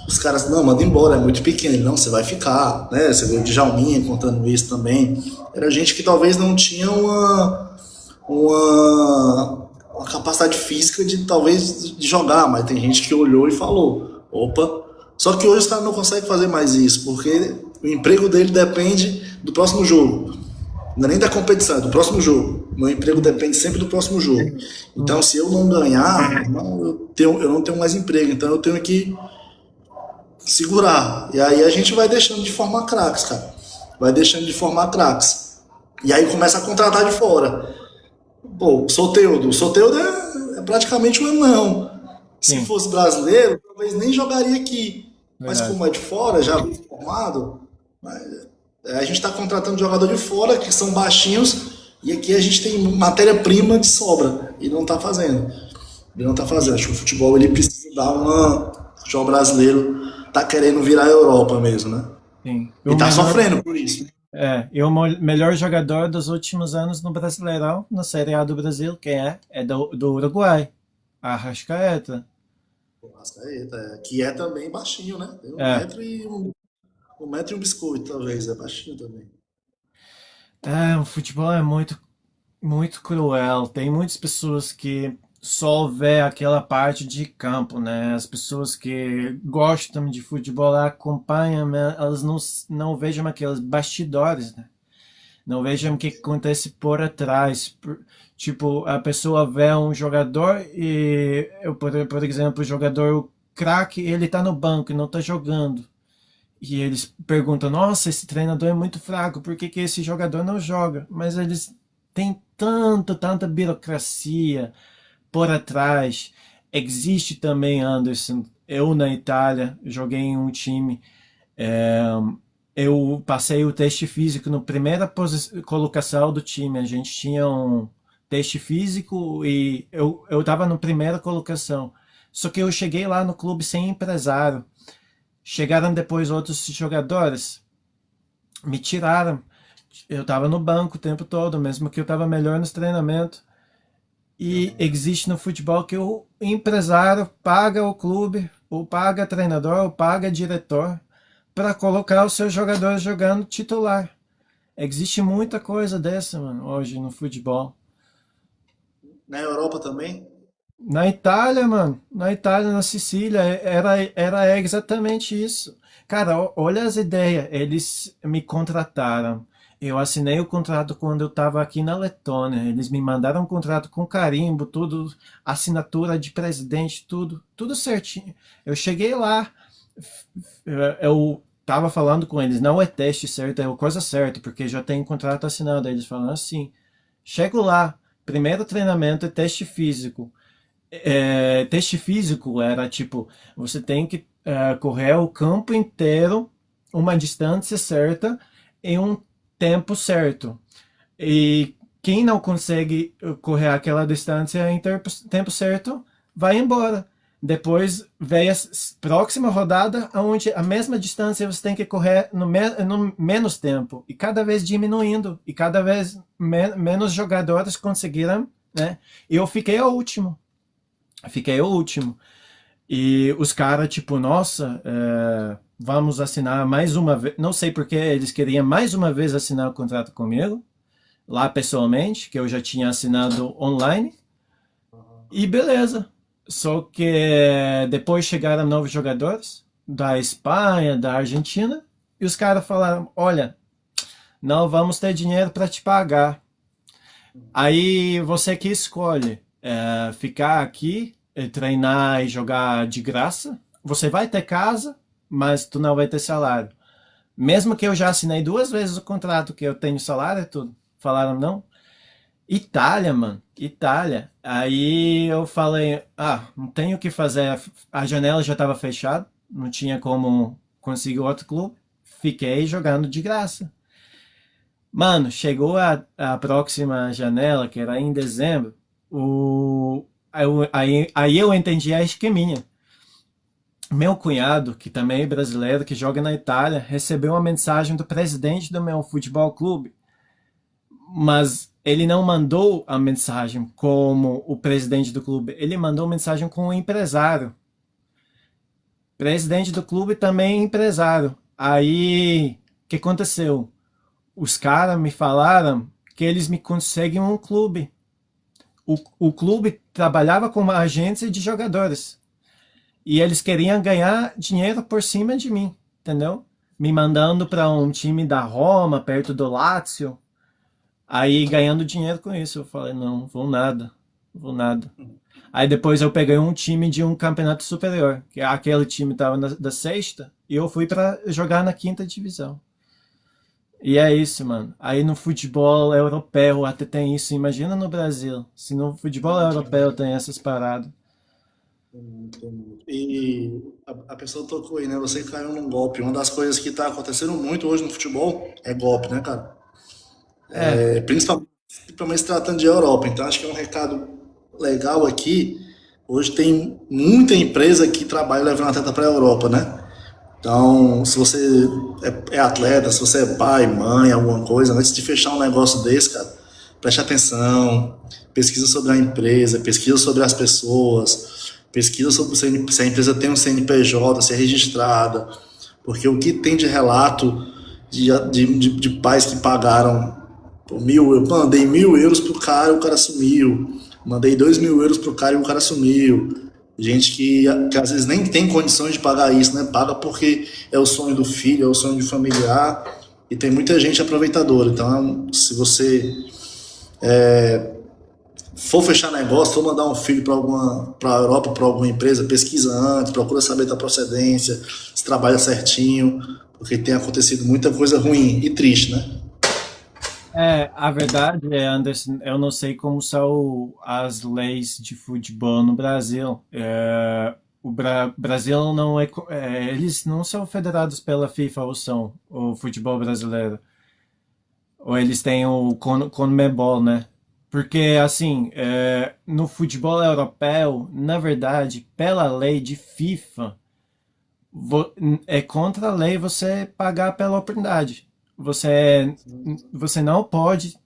Os caras, não, manda embora, é muito pequeno. Ele, não, você vai ficar. Né? Você vê o Djalminha contando isso também. Era gente que talvez não tinha uma capacidade física de talvez de jogar, mas tem gente que olhou e falou: opa. Só que hoje os caras não conseguem fazer mais isso, porque o emprego dele depende do próximo jogo. Não é nem da competição, é do próximo jogo. Meu emprego depende sempre do próximo jogo. Então, se eu não ganhar, eu não tenho mais emprego. Então, eu tenho que segurar. E aí a gente vai deixando de formar craques, cara. Vai deixando de formar craques. E aí começa a contratar de fora. Pô, o Soteldo é praticamente um anão. Se Sim, fosse brasileiro, talvez nem jogaria aqui. Mas verdade. como é de fora, já bem formado, a gente está contratando jogador de fora que são baixinhos e aqui a gente tem matéria-prima de sobra e não está fazendo. Ele não está fazendo. Acho que o futebol ele precisa dar uma. O futebol brasileiro tá querendo virar a Europa mesmo, né? Sim. E tá sofrendo por isso. E o melhor jogador dos últimos anos no Brasileirão, na Série A do Brasil, quem é? É do Uruguai, Arrascaeta. O Arrascaeta, que é também baixinho, né? Tem É, um metro e um biscoito, talvez, é baixinho também. o futebol é muito, muito cruel. Tem muitas pessoas que só vê aquela parte de campo, né? As pessoas que gostam de futebol acompanham, né? Elas não vejam aqueles bastidores, né? Não vejam o que acontece por trás. Tipo, a pessoa vê um jogador e, por exemplo, o jogador craque, ele tá no banco e não tá jogando. E eles perguntam, nossa, esse treinador é muito fraco, por que esse jogador não joga? Mas eles têm tanta burocracia por trás. Existe também, Anderson, eu na Itália, joguei em um time, é, eu passei o teste físico na primeira colocação do time. A gente tinha um teste físico e eu estava na primeira colocação. Só que eu cheguei lá no clube sem empresário. Chegaram depois outros jogadores, me tiraram. Eu estava no banco o tempo todo, mesmo que eu estava melhor nos treinamentos. E existe no futebol que o empresário paga o clube, ou paga treinador, ou paga diretor, para colocar os seus jogadores jogando titular. Existe muita coisa dessa, mano, hoje no futebol. Na Europa também? Na Itália, mano, na Itália, na Sicília, era exatamente isso. Cara, olha as ideias. Eles me contrataram. Eu assinei o contrato quando eu estava aqui na Letônia. Eles me mandaram um contrato com carimbo, tudo, assinatura de presidente, tudo certinho. Eu cheguei lá, eu tava falando com eles, não é teste certo, é a coisa certa, porque já tem contrato assinado. Aí eles falam assim, chego lá, primeiro treinamento é teste físico. Teste físico era tipo, você tem que correr o campo inteiro, uma distância certa, em um tempo certo. E quem não consegue correr aquela distância em tempo certo, vai embora. Depois vem a próxima rodada, onde a mesma distância você tem que correr no menos tempo. E cada vez diminuindo. E cada vez menos jogadores conseguiram, né? E eu fiquei o último. Fiquei o último. E os caras, tipo, nossa, vamos assinar mais uma vez. Não sei porque eles queriam mais uma vez assinar o contrato comigo, lá pessoalmente, que eu já tinha assinado online. E beleza. Só que depois chegaram novos jogadores da Espanha, da Argentina, e os caras falaram: olha, não vamos ter dinheiro para te pagar. Aí você que escolhe ficar aqui, treinar e jogar de graça. Você vai ter casa, mas tu não vai ter salário. Mesmo que eu já assinei duas vezes o contrato que eu tenho salário e tudo. Falaram não. Itália, mano. Itália. Aí eu falei, não tenho o que fazer. A janela já estava fechada, não tinha como conseguir outro clube. Fiquei jogando de graça. Mano, chegou a próxima janela, que era em dezembro. Aí eu entendi a esqueminha. Meu cunhado, que também é brasileiro, que joga na Itália, recebeu uma mensagem do presidente do meu futebol clube, mas ele não mandou a mensagem como o presidente do clube, ele mandou mensagem com o empresário. Presidente do clube também empresário. Aí, o que aconteceu? Os caras me falaram que eles me conseguem um clube. O clube trabalhava com uma agência de jogadores. E eles queriam ganhar dinheiro por cima de mim, entendeu? Me mandando para um time da Roma, perto do Lazio. Aí ganhando dinheiro com isso. Eu falei, não, vou nada. Vou nada. Aí depois eu peguei um time de um campeonato superior, que aquele time estava da sexta, e eu fui para jogar na quinta divisão. E é isso, mano. Aí no futebol europeu até tem isso. Imagina no Brasil. Se no futebol europeu tem essas paradas. E a pessoa tocou aí, né? Você caiu num golpe. Uma das coisas que tá acontecendo muito hoje no futebol é golpe, né, cara? É, Principalmente se tratando de Europa. Então, acho que é um recado legal aqui. Hoje tem muita empresa que trabalha levando atleta para a Europa, né? Então, se você é atleta, se você é pai, mãe, alguma coisa, antes de fechar um negócio desse, cara, preste atenção, pesquisa sobre a empresa, pesquisa sobre as pessoas, pesquisa sobre se a empresa tem um CNPJ, se é registrada, porque o que tem de relato de pais que pagaram por eu mandei 1.000 euros pro cara e o cara sumiu, mandei 2.000 euros pro cara e o cara sumiu. Gente que às vezes nem tem condições de pagar isso, né? Paga porque é o sonho do filho, é o sonho de familiar. E tem muita gente aproveitadora. Então, se você for fechar negócio, for mandar um filho para a Europa, para alguma empresa, pesquisa antes, procura saber da procedência, se trabalha certinho, porque tem acontecido muita coisa ruim e triste, né? a verdade é, Anderson, eu não sei como são as leis de futebol no Brasil. O Brasil não é, eles não são federados pela FIFA ou são o futebol brasileiro. Ou eles têm o CONMEBOL, né? Porque, assim, no futebol europeu, na verdade, pela lei de FIFA, é contra a lei você pagar pela oportunidade. Você, você não pode,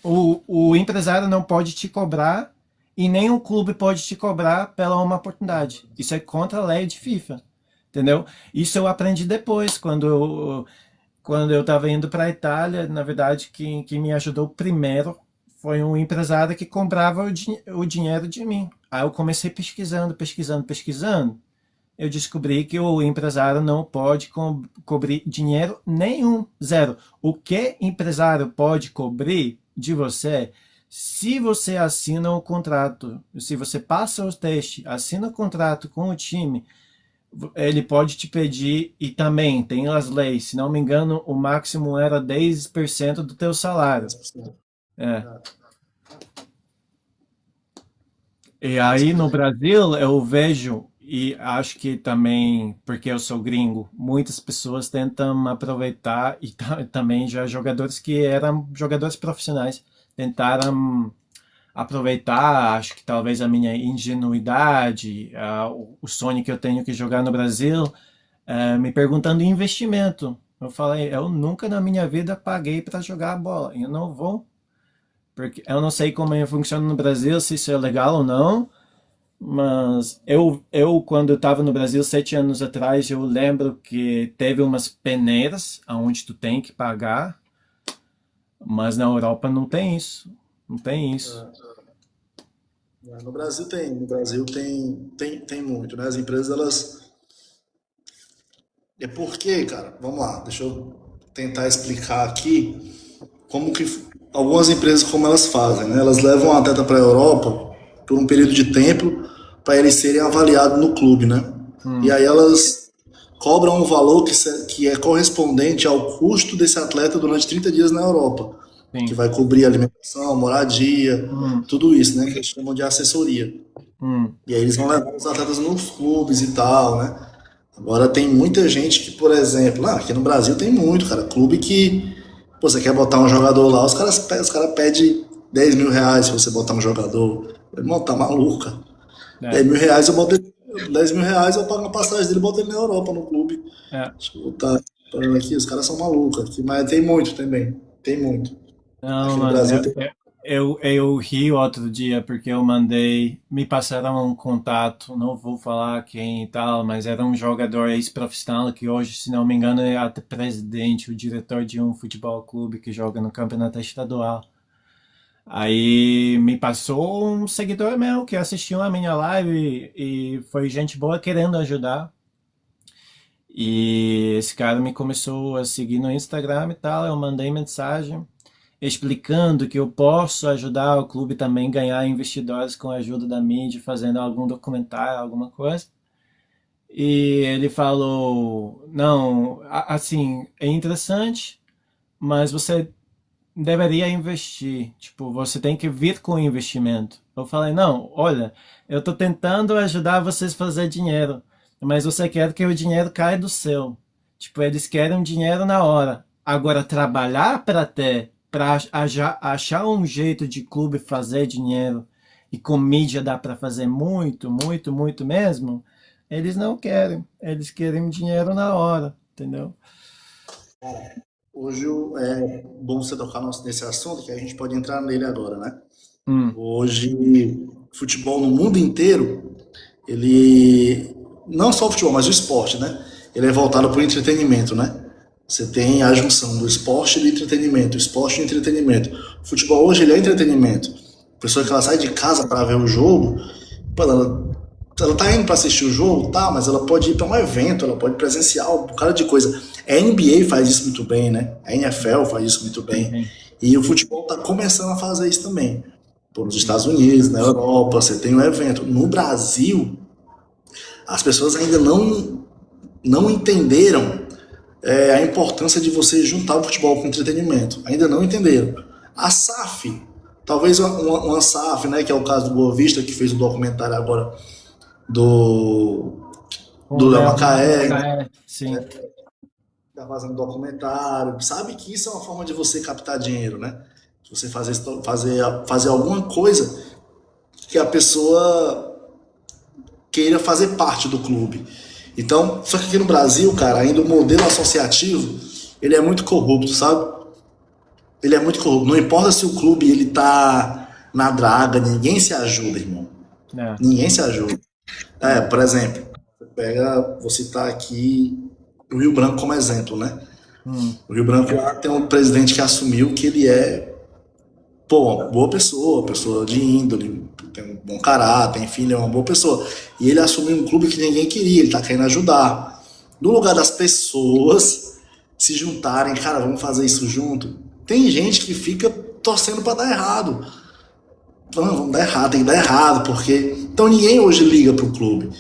o empresário não pode te cobrar e nem o clube pode te cobrar pela uma oportunidade. Isso é contra a lei de FIFA, entendeu? Isso eu aprendi depois, quando eu estava indo para a Itália. Na verdade, quem me ajudou primeiro foi um empresário que comprava o dinheiro de mim. Aí eu comecei pesquisando, pesquisando, pesquisando. Eu descobri que o empresário não pode cobrir dinheiro nenhum, zero. O que empresário pode cobrir de você se você assina o contrato, se você passa o teste, assina o contrato com o time, ele pode te pedir, e também tem as leis, se não me engano, o máximo era 10% do teu salário. É. E aí no Brasil eu vejo, e acho que também, porque eu sou gringo, muitas pessoas tentam aproveitar, e também já jogadores que eram jogadores profissionais tentaram aproveitar, acho que talvez a minha ingenuidade, o sonho que eu tenho que jogar no Brasil, me perguntando investimento. Eu falei, eu nunca na minha vida paguei para jogar a bola, eu não vou, porque eu não sei como funciona no Brasil, se isso é legal ou não, mas eu quando eu estava no Brasil 7 anos atrás, eu lembro que teve umas peneiras onde tu tem que pagar, mas na Europa não tem isso. Não tem isso. No Brasil tem muito, né? As empresas, elas. É porque, cara, vamos lá, deixa eu tentar explicar aqui como que algumas empresas como elas fazem, né? Elas levam o atleta para a Europa por um período de tempo para eles serem avaliados no clube, né? E Hum, aí elas cobram um valor que é correspondente ao custo desse atleta durante 30 dias na Europa. sim. que vai cobrir alimentação, moradia, Hum, tudo isso, né? Que eles chamam de assessoria. hum, E aí eles vão levar os atletas nos clubes e tal, né? Agora tem muita gente que, por exemplo, aqui no Brasil tem muito, cara, clube que, pô, você quer botar um jogador lá, os cara pedem R$ 10.000 se você botar um jogador. Irmão, tá maluco, cara. é, 10.000 reais eu boto ele, 10.000 reais eu pago a passagem dele e boto ele na Europa, no clube. é. Deixa eu botar falando aqui, os caras são malucos aqui, mas tem muito também. Tem muito. Não, Aqui no mano, Brasil tem. eu ri outro dia porque eu mandei, me passaram um contato, não vou falar quem e tal, mas era um jogador ex-profissional que hoje, se não me engano, é até presidente, o diretor de um futebol clube que joga no campeonato estadual. Aí me passou um seguidor meu que assistiu a minha live e foi gente boa querendo ajudar. E esse cara me começou a seguir no Instagram e tal, eu mandei mensagem explicando que eu posso ajudar o clube também a ganhar investidores com a ajuda da mídia, fazendo algum documentário, alguma coisa. E ele falou: não, assim, é interessante, mas você deveria investir. Tipo, você tem que vir com investimento. Eu falei: não, olha, eu tô tentando ajudar vocês a fazer dinheiro, mas você quer que o dinheiro caia do céu. Tipo, eles querem dinheiro na hora. Agora, trabalhar para ter, para achar um jeito de clube fazer dinheiro e com mídia dá para fazer muito, muito, muito mesmo, eles não querem. Eles querem dinheiro na hora, entendeu? Hoje é bom você tocar nesse assunto, que a gente pode entrar nele agora, né? Hum, Hoje, futebol no mundo inteiro, ele. Não só o futebol, mas o esporte, né? Ele é voltado para o entretenimento, né? Você tem a junção do esporte e do entretenimento, esporte e entretenimento. O futebol hoje ele é entretenimento. A pessoa que ela sai de casa para ver o jogo, pô, ela tá indo para assistir o jogo, tá, mas ela pode ir para um evento, ela pode presenciar um bocado de coisa. A NBA faz isso muito bem, né? A NFL faz isso muito bem. sim, E o futebol tá começando a fazer isso também. Pô, nos Estados Unidos, na Europa, você tem um evento. No Brasil, as pessoas ainda não entenderam a importância de você juntar o futebol com o entretenimento. Ainda não entenderam. A SAF, talvez uma SAF, né, que é o caso do Boa Vista, que fez um documentário agora do, o do Léo Léo Macaé, Macaé, sim, tá fazendo documentário, sabe que isso é uma forma de você captar dinheiro, né? De você fazer alguma coisa que a pessoa queira fazer parte do clube. Então, só que aqui no Brasil, cara, ainda o modelo associativo, ele é muito corrupto, sabe? Ele é muito corrupto. Não importa se o clube ele tá na draga, ninguém se ajuda, irmão. é, Ninguém se ajuda. Por exemplo, vou citar aqui o Rio Branco como exemplo, né? hum, O Rio Branco lá tem um presidente que assumiu que ele é, pô, uma boa pessoa, pessoa de índole, tem um bom caráter, enfim, ele é uma boa pessoa. E ele assumiu um clube que ninguém queria, ele tá querendo ajudar. No lugar das pessoas se juntarem, cara, vamos fazer isso junto. Tem gente que fica torcendo para dar errado. Não, vamos dar errado, tem que dar errado, porque. Então ninguém hoje liga pro clube.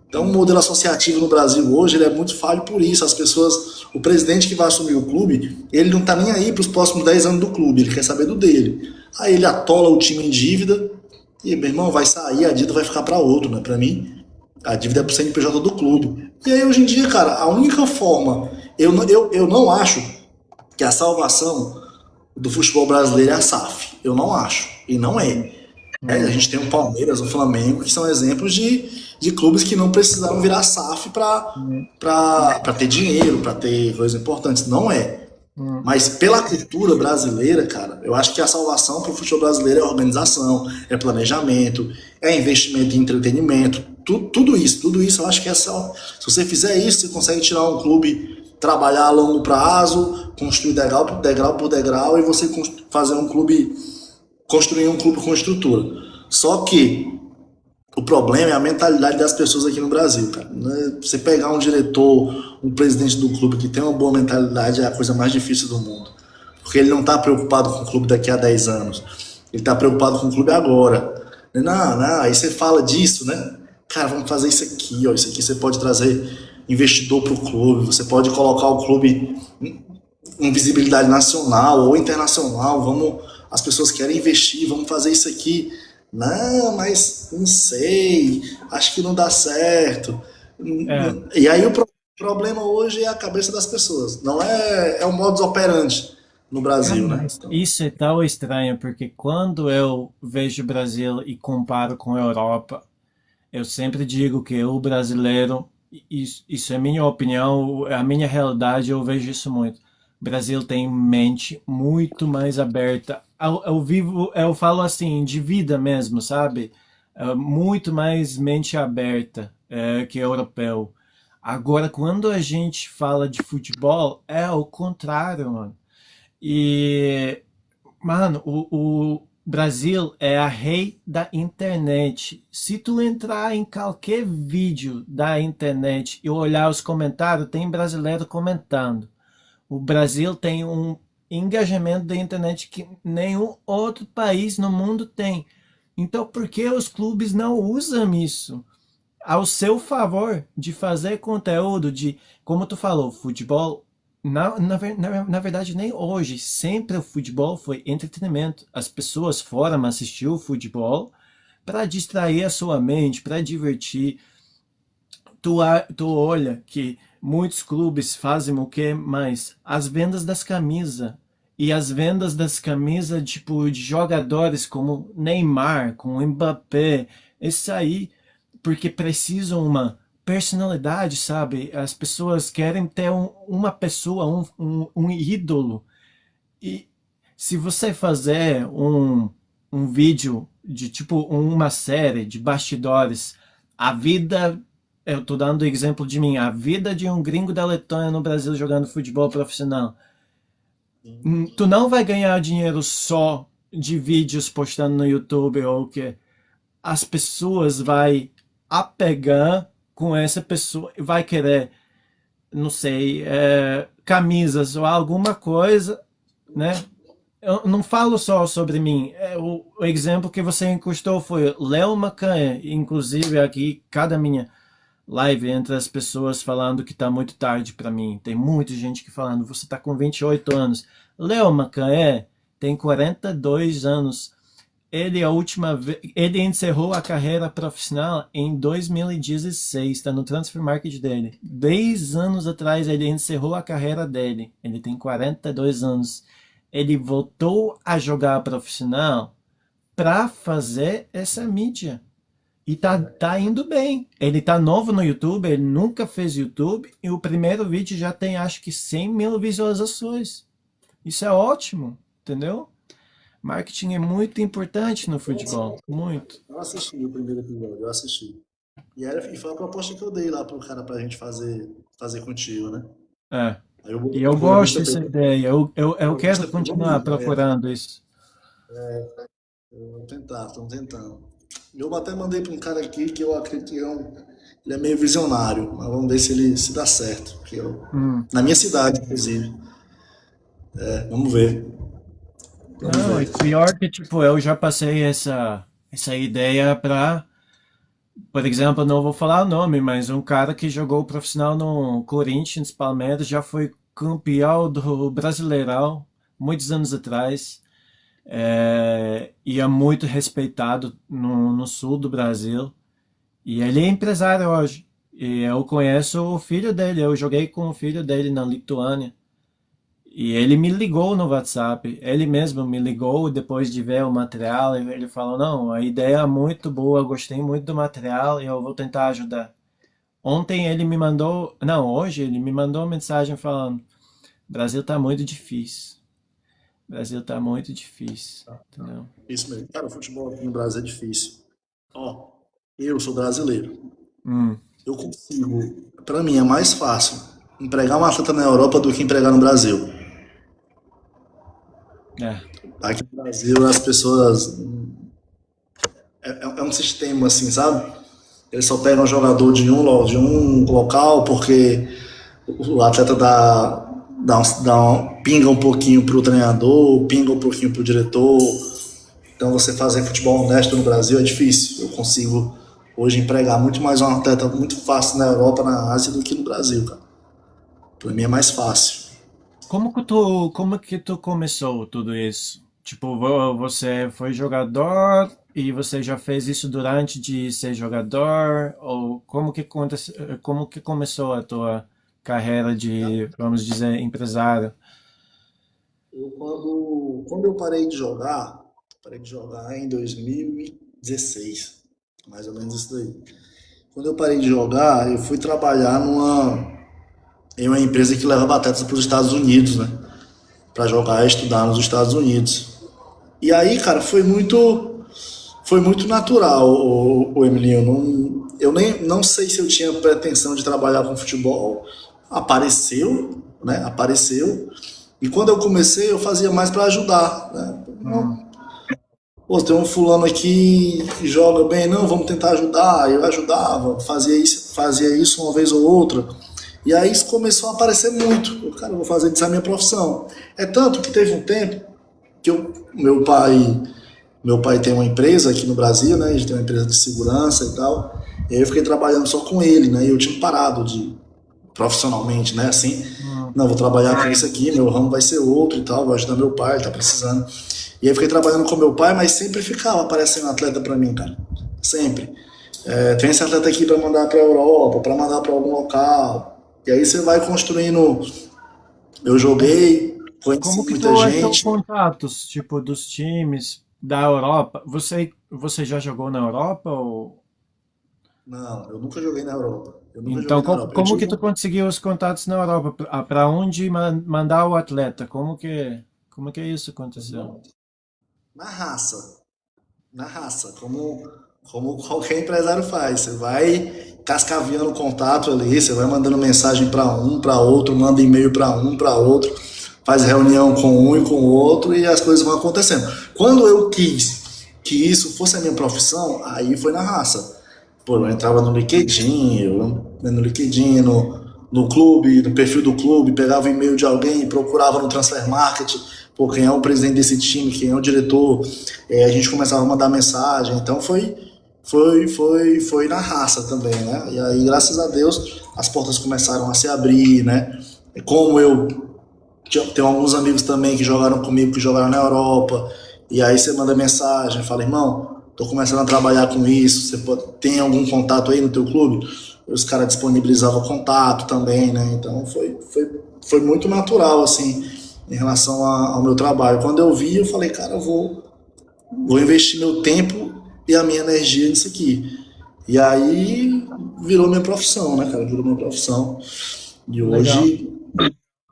Então, o modelo associativo no Brasil hoje ele é muito falho por isso. As pessoas, o presidente que vai assumir o clube, ele não tá nem aí para os próximos 10 anos do clube, ele quer saber do dele. Aí ele atola o time em dívida e, meu irmão, vai sair, a dívida vai ficar para outro, né? Para mim, a dívida é pro CNPJ do clube. E aí, hoje em dia, cara, a única forma, eu não acho que a salvação do futebol brasileiro é a SAF. Eu não acho. E não é. A hum, gente tem o Palmeiras, o Flamengo, que são exemplos de clubes que não precisaram virar SAF hum, para ter dinheiro, para ter coisas importantes. Não é. hum, Mas pela cultura brasileira, cara, eu acho que a salvação para o futebol brasileiro é organização, é planejamento, é investimento em entretenimento, tudo isso eu acho que é só. Se você fizer isso, você consegue tirar um clube, trabalhar a longo prazo, construir degrau por degrau e você fazer um clube, construir um clube com estrutura. Só que o problema é a mentalidade das pessoas aqui no Brasil, cara. Você pegar um diretor, um presidente do clube que tem uma boa mentalidade é a coisa mais difícil do mundo. Porque ele não está preocupado com o clube daqui a 10 anos. Ele está preocupado com o clube agora. Não, aí você fala disso, né? Cara, vamos fazer isso aqui, ó. Isso aqui você pode trazer investidor para o clube, você pode colocar o clube uma visibilidade nacional ou internacional, as pessoas querem investir, vamos fazer isso aqui. Não, mas não sei, acho que não dá certo. É, E aí o problema hoje é a cabeça das pessoas, não é o modus operandi no cara, Brasil, né? mas Então, isso é tão estranho, porque quando eu vejo o Brasil e comparo com a Europa, eu sempre digo que o brasileiro, isso é minha opinião, é a minha realidade, eu vejo isso muito. O Brasil tem mente muito mais aberta. Eu falo assim, de vida mesmo, sabe? Muito mais mente aberta que europeu. Agora, quando a gente fala de futebol, é o contrário, mano. E mano, o Brasil é a rei da internet. Se tu entrar em qualquer vídeo da internet e olhar os comentários, tem brasileiro comentando. O Brasil tem um engajamento da internet que nenhum outro país no mundo tem. Então, por que os clubes não usam isso ao seu favor de fazer conteúdo de, como tu falou, futebol na verdade, nem hoje. Sempre o futebol foi entretenimento. As pessoas foram assistir o futebol para distrair a sua mente, para divertir. Tu olha que muitos clubes fazem o que mais? As vendas das camisas. E as vendas das camisas, tipo, de jogadores como Neymar, como Mbappé. Isso aí, porque precisam uma personalidade, sabe? As pessoas querem ter uma pessoa, um ídolo. E se você fazer um vídeo de tipo uma série de bastidores, a vida, eu tô dando o exemplo de mim, a vida de um gringo da Letônia no Brasil jogando futebol profissional. Tu não vai ganhar dinheiro só de vídeos postando no YouTube ou o que as pessoas vai apegar com essa pessoa e vai querer, não sei, camisas ou alguma coisa, né? Eu não falo só sobre mim. O exemplo que você encostou foi Léo Macanha. Inclusive aqui, cada minha live entre as pessoas falando que tá muito tarde para mim. Tem muita gente que falando, você tá com 28 anos. Léo Macanha tem 42 anos. Ele encerrou a carreira profissional em 2016, está no Transfer Market dele. 10 anos atrás ele encerrou a carreira dele. Ele tem 42 anos. Ele voltou a jogar profissional para fazer essa mídia. E tá indo bem. Ele tá novo no YouTube, ele nunca fez YouTube, e o primeiro vídeo já tem acho que 100 mil visualizações. Isso é ótimo, entendeu? Marketing é muito importante no futebol, muito. eu assisti o primeiro episódio, eu assisti. E foi a proposta que eu dei lá pro cara pra gente fazer contigo, né? É. Aí eu E eu vou ver gosto se dessa ideia, eu eu quero vou continuar procurando isso. tentar, estamos tentando. Eu até mandei para um cara aqui que eu acredito que ele é meio visionário, mas vamos ver se dá certo. Hum. Na minha cidade, inclusive. Vamos ver. Vamos Não, e ver. pior que, tipo, eu já passei essa ideia pra, por exemplo, não vou falar o nome, mas um cara que jogou profissional no Corinthians, Palmeiras, já foi campeão do Brasileirão muitos anos atrás. E é muito respeitado no sul do Brasil. E ele é empresário hoje. E eu conheço o filho dele, eu joguei com o filho dele na Lituânia. E ele me ligou no WhatsApp, ele mesmo me ligou depois de ver o material. E ele falou: Não, a ideia é muito boa, gostei muito do material e eu vou tentar ajudar. Ontem ele me mandou, não, hoje ele me mandou uma mensagem falando: Brasil tá muito difícil. Brasil tá muito difícil, entendeu? Isso mesmo. Cara, o futebol aqui no Brasil é difícil. Ó, eu sou brasileiro. Hum, Eu consigo, para mim é mais fácil empregar um atleta na Europa do que empregar no Brasil. é, Aqui no Brasil as pessoas é um sistema assim, sabe? Eles só pegam jogador de um local porque o atleta pinga um pouquinho pro treinador, pinga um pouquinho pro diretor. Então você fazer futebol honesto no Brasil é difícil. Eu consigo hoje empregar muito mais um atleta muito fácil na Europa, na Ásia do que no Brasil, cara. Pra mim é mais fácil. como que tu começou tudo isso? Tipo, você foi jogador e você já fez isso durante de ser jogador? Ou como que começou a tua carreira de, vamos dizer, empresário? Quando eu parei de jogar em 2016, mais ou menos isso daí. Quando eu parei de jogar, eu fui trabalhar em uma empresa que leva atletas para os Estados Unidos, né? Para jogar e estudar nos Estados Unidos. E aí, cara, foi muito natural, o Emilinho. Eu nem não sei se eu tinha pretensão de trabalhar com futebol. Apareceu, né? Apareceu. E quando eu comecei, eu fazia mais para ajudar, né? Hum, Pô, tem um fulano aqui que joga bem, não, vamos tentar ajudar. Eu ajudava, fazia isso uma vez ou outra. E aí isso começou a aparecer muito. Eu, cara, eu vou fazer disso a minha profissão. É tanto que teve um tempo que meu pai tem uma empresa aqui no Brasil, né? A gente tem uma empresa de segurança e tal. E aí eu fiquei trabalhando só com ele, né? E eu tinha parado de profissionalmente, né? Assim, hum, não, vou trabalhar com isso aqui, meu ramo vai ser outro e tal, vou ajudar meu pai, ele tá precisando. E aí eu fiquei trabalhando com meu pai, mas sempre ficava aparecendo atleta pra mim, cara. Sempre. Tem esse atleta aqui pra mandar pra Europa, pra mandar pra algum local. E aí você vai construindo. Eu joguei, como conheci que muita tu achou gente. contatos, tipo, dos times da Europa? Você já jogou na Europa ou... Não, eu nunca joguei na Europa. Eu nunca Então, joguei na Europa. Eu como tive que tu um. conseguiu os contatos na Europa? Para onde mandar o atleta? Como que isso aconteceu? Na raça. Na raça. Como qualquer empresário faz. Você vai cascaveando o contato ali, você vai mandando mensagem para um, para outro, manda e-mail para um, para outro, faz reunião com um e com o outro e as coisas vão acontecendo. Quando eu quis que isso fosse a minha profissão, aí foi na raça. Pô, eu entrava no LinkedIn, no clube, no perfil do clube, pegava o e-mail de alguém, procurava no Transfer Market, pô, quem é o presidente desse time, quem é o diretor, a gente começava a mandar mensagem, então foi na raça também, né? E aí, graças a Deus, as portas começaram a se abrir, né? Como eu tenho alguns amigos também que jogaram comigo, que jogaram na Europa. E aí você manda mensagem, fala, irmão, tô começando a trabalhar com isso, tem algum contato aí no teu clube? Os caras disponibilizavam contato também, né? Então foi muito natural, assim, em relação ao meu trabalho. Quando eu vi, eu falei, cara, vou investir meu tempo e a minha energia nisso aqui. E aí virou minha profissão, né, cara? Virou minha profissão. E Legal. hoje,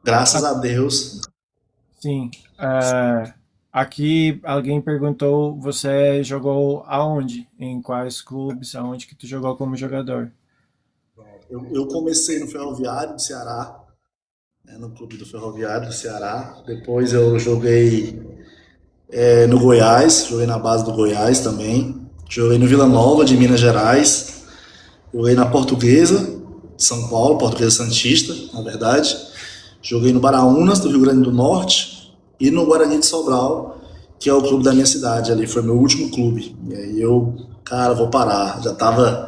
graças Ah, a Deus, sim. Aqui alguém perguntou, você jogou aonde? Em quais clubes? Aonde que tu jogou como jogador? eu comecei no Ferroviário do Ceará, né, no clube do Ferroviário do Ceará. Depois eu joguei no Goiás, joguei na base do Goiás também. Joguei no Vila Nova de Minas Gerais. Joguei na Portuguesa de São Paulo, Portuguesa Santista, na verdade. Joguei no Baraunas do Rio Grande do Norte e no Guarani de Sobral, que é o clube da minha cidade ali. Foi meu último clube. E aí eu, cara, vou parar. Já tava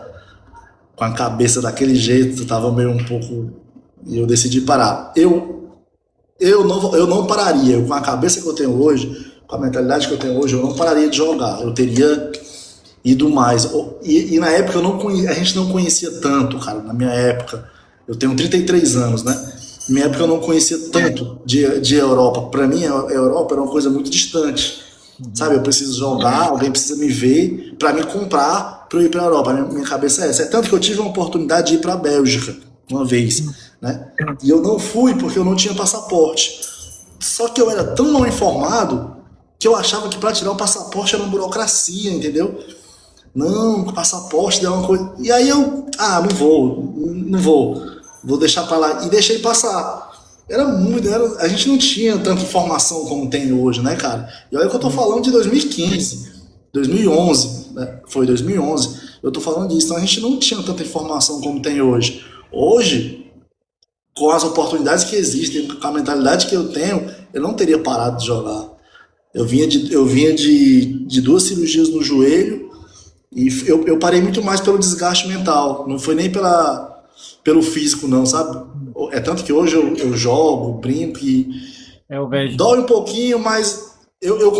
com a cabeça daquele jeito, tava meio um pouco. E eu decidi parar. Eu não pararia. Eu, com a cabeça que eu tenho hoje, com a mentalidade que eu tenho hoje, eu não pararia de jogar. Eu teria ido mais. E na época a gente não conhecia tanto, cara. Na minha época, eu tenho 33 anos, né? Na minha época eu não conhecia tanto de Europa. Para mim, a Europa era uma coisa muito distante. Sabe, Uhum. eu preciso jogar, alguém precisa me ver para me comprar para eu ir para a Europa. Minha cabeça é essa. É tanto que eu tive uma oportunidade de ir para a Bélgica uma vez, né? E eu não fui porque eu não tinha passaporte. Só que eu era tão mal informado que eu achava que para tirar o passaporte era uma burocracia, entendeu? Não, passaporte é uma coisa. E aí eu, não vou, vou deixar para lá. E deixei passar. A gente não tinha tanta informação como tem hoje, né, cara? E olha que eu tô Sim. falando de 2015, 2011, né? Foi 2011. Eu tô falando disso, então a gente não tinha tanta informação como tem hoje. Hoje, com as oportunidades que existem, com a mentalidade que eu tenho, eu não teria parado de jogar. Eu vinha de duas cirurgias no joelho e eu parei muito mais pelo desgaste mental. Não foi nem pelo físico, não, sabe? É tanto que hoje eu jogo, brinco e Eu vejo, dói um pouquinho, mas eu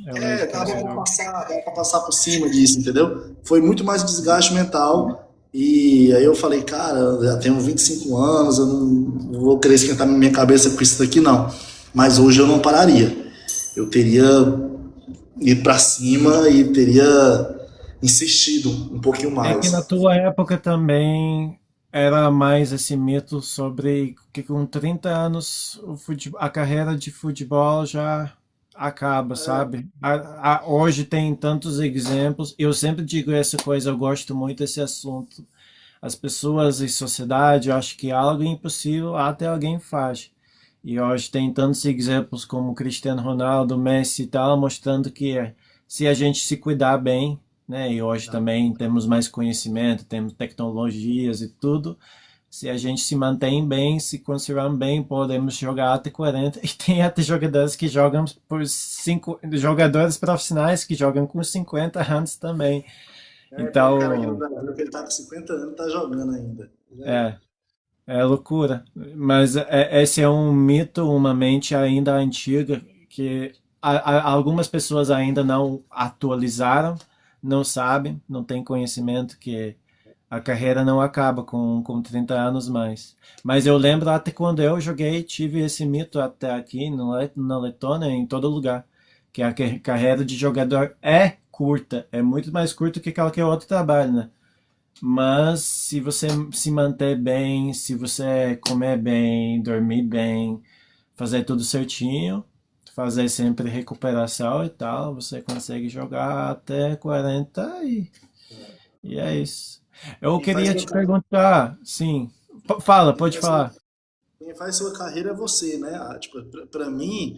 eu vejo que dava você pra joga. passar, dava pra passar por cima disso, entendeu? Foi muito mais desgaste mental. E aí eu falei, cara, eu já tenho 25 anos, eu não vou querer esquentar minha cabeça com isso daqui, não. Mas hoje eu não pararia. Eu teria ido pra cima e teria insistido um pouquinho É que na mais. tua época também era mais esse mito sobre que com 30 anos a carreira de futebol já acaba, sabe? Hoje tem tantos exemplos. Eu sempre digo essa coisa, eu gosto muito desse assunto. As pessoas e sociedade, eu acho que é algo impossível até alguém faz. E hoje tem tantos exemplos como Cristiano Ronaldo, Messi e tal, mostrando que se a gente se cuidar bem, né? E hoje também temos mais conhecimento, temos tecnologias e tudo. Se a gente se mantém bem, se conservar bem, podemos jogar até 40. E tem até jogadores que jogam por jogadores profissionais que jogam com 50 anos também. Tem um cara aqui no Então, Brasil que ele tá com 50 anos e tá jogando ainda. é, é loucura. Mas esse é um mito, uma mente ainda antiga que algumas pessoas ainda não atualizaram, não sabem, não têm conhecimento que a carreira não acaba com 30 anos mais. Mas eu lembro até quando eu joguei, tive esse mito até aqui na Letônia, em todo lugar, que a carreira de jogador é curta, é muito mais curta que qualquer outro trabalho, né? Mas se você se manter bem, se você comer bem, dormir bem, fazer tudo certinho, fazer sempre recuperação e tal, você consegue jogar até 40 e é isso. Eu Quem faz queria sua te carreira, perguntar, sim. Fala, quem pode faz sua, falar. quem faz sua carreira é você, né? Tipo, pra mim,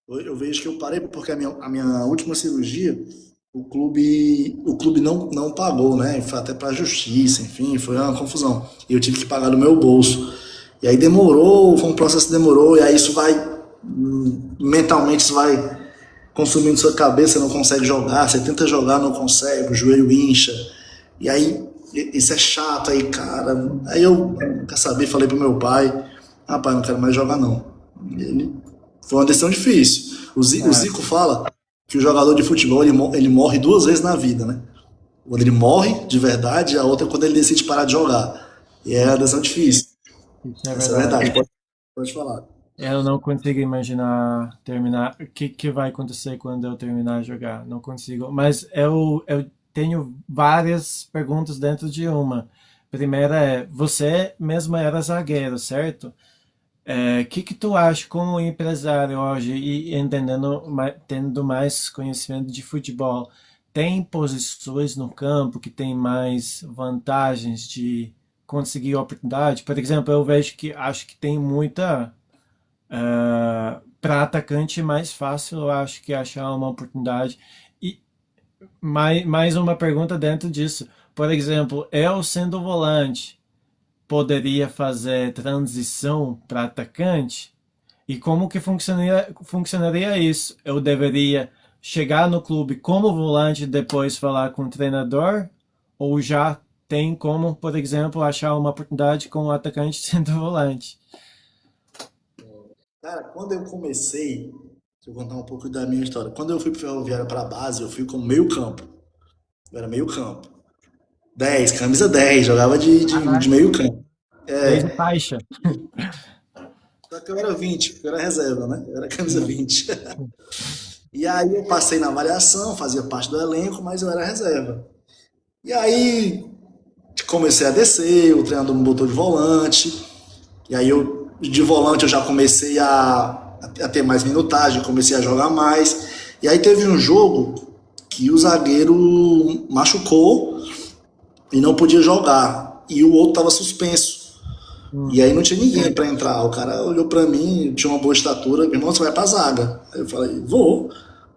eu vejo que eu parei porque a minha última cirurgia, o clube não pagou, né? Foi até pra justiça, enfim, foi uma confusão. E eu tive que pagar do meu bolso. E aí demorou, foi um processo que demorou, e aí isso vai, mentalmente, isso vai consumindo sua cabeça, não consegue jogar, você tenta jogar, não consegue, o joelho incha. E aí, isso é chato aí, cara. Aí eu, quer saber, falei pro meu pai, rapaz, não quero mais jogar não. Ele, foi uma decisão difícil. O É, Zico fala que o jogador de futebol ele morre duas vezes na vida, né? Quando ele morre de verdade, a outra é quando ele decide parar de jogar. E é uma decisão difícil. isso é Essa é a verdade. verdade, pode falar. Eu não consigo imaginar terminar. O que vai acontecer quando eu terminar de jogar? Não consigo. Mas eu tenho várias perguntas dentro de uma. Primeira é, você mesmo era zagueiro, certo? Que tu acha como empresário hoje e entendendo, tendo mais conhecimento de futebol? Tem posições no campo que tem mais vantagens de conseguir oportunidade? Por exemplo, eu vejo que acho que tem muita para atacante é mais fácil, eu acho que achar uma oportunidade. E mais uma pergunta dentro disso. Por exemplo, eu sendo volante, poderia fazer transição para atacante? E como que funcionaria isso? Eu deveria chegar no clube como volante e depois falar com o treinador? Ou já tem como, por exemplo, achar uma oportunidade com o atacante sendo volante? Cara, quando eu comecei, deixa eu contar um pouco da minha história. Quando eu fui pro Ferroviária pra base, eu fui como meio campo. Eu era meio campo. 10, camisa 10, jogava de Caraca. meio campo. Desde faixa. Só que eu era 20, eu era reserva, né? Eu era camisa Sim. 20. E aí eu passei na avaliação, fazia parte do elenco, mas eu era reserva. E aí comecei a descer, o treinador me botou de volante. E aí de volante eu já comecei a ter mais minutagem, comecei a jogar mais. E aí teve um jogo que o zagueiro machucou e não podia jogar. E o outro estava suspenso. Hum. E aí não tinha ninguém para entrar. O cara olhou para mim, tinha uma boa estatura, meu irmão, você vai pra zaga. Aí eu falei, vou.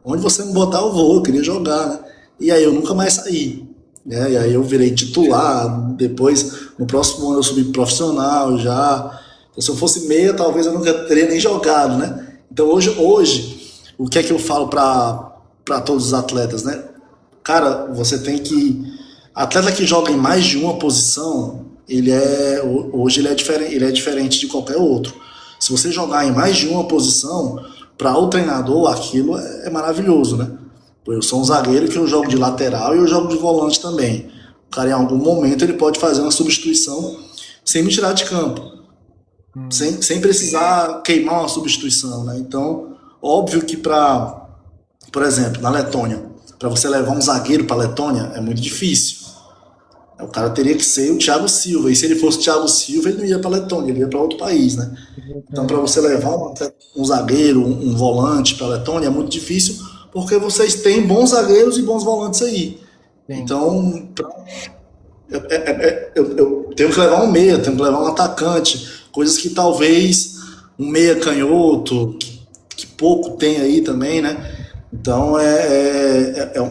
Onde você me botar, eu vou, eu queria jogar, né? E aí eu nunca mais saí. Né? E aí eu virei titular, depois, no próximo ano eu subi profissional já. Então, se eu fosse meia, talvez eu nunca teria nem jogado, né? Então hoje o que é que eu falo para todos os atletas, né? Cara, você tem que. Atleta que joga em mais de uma posição, hoje ele é diferente de qualquer outro. Se você jogar em mais de uma posição, para o treinador aquilo é maravilhoso, né? Pô, eu sou um zagueiro que eu jogo de lateral e eu jogo de volante também. O cara em algum momento ele pode fazer uma substituição sem me tirar de campo, Hum, sem precisar queimar uma substituição, né? Então, óbvio que por exemplo, na Letônia, para você levar um zagueiro para a Letônia é muito difícil. O cara teria que ser o Thiago Silva. E se ele fosse o Thiago Silva, ele não ia para a Letônia, ele ia para outro país, né? Então, para você levar um zagueiro, um volante para a Letônia é muito difícil, porque vocês têm bons zagueiros e bons volantes aí. sim. Então, eu tenho que levar um meia, tenho que levar um atacante, coisas que talvez um meia canhoto, que pouco tem aí também, né? Então é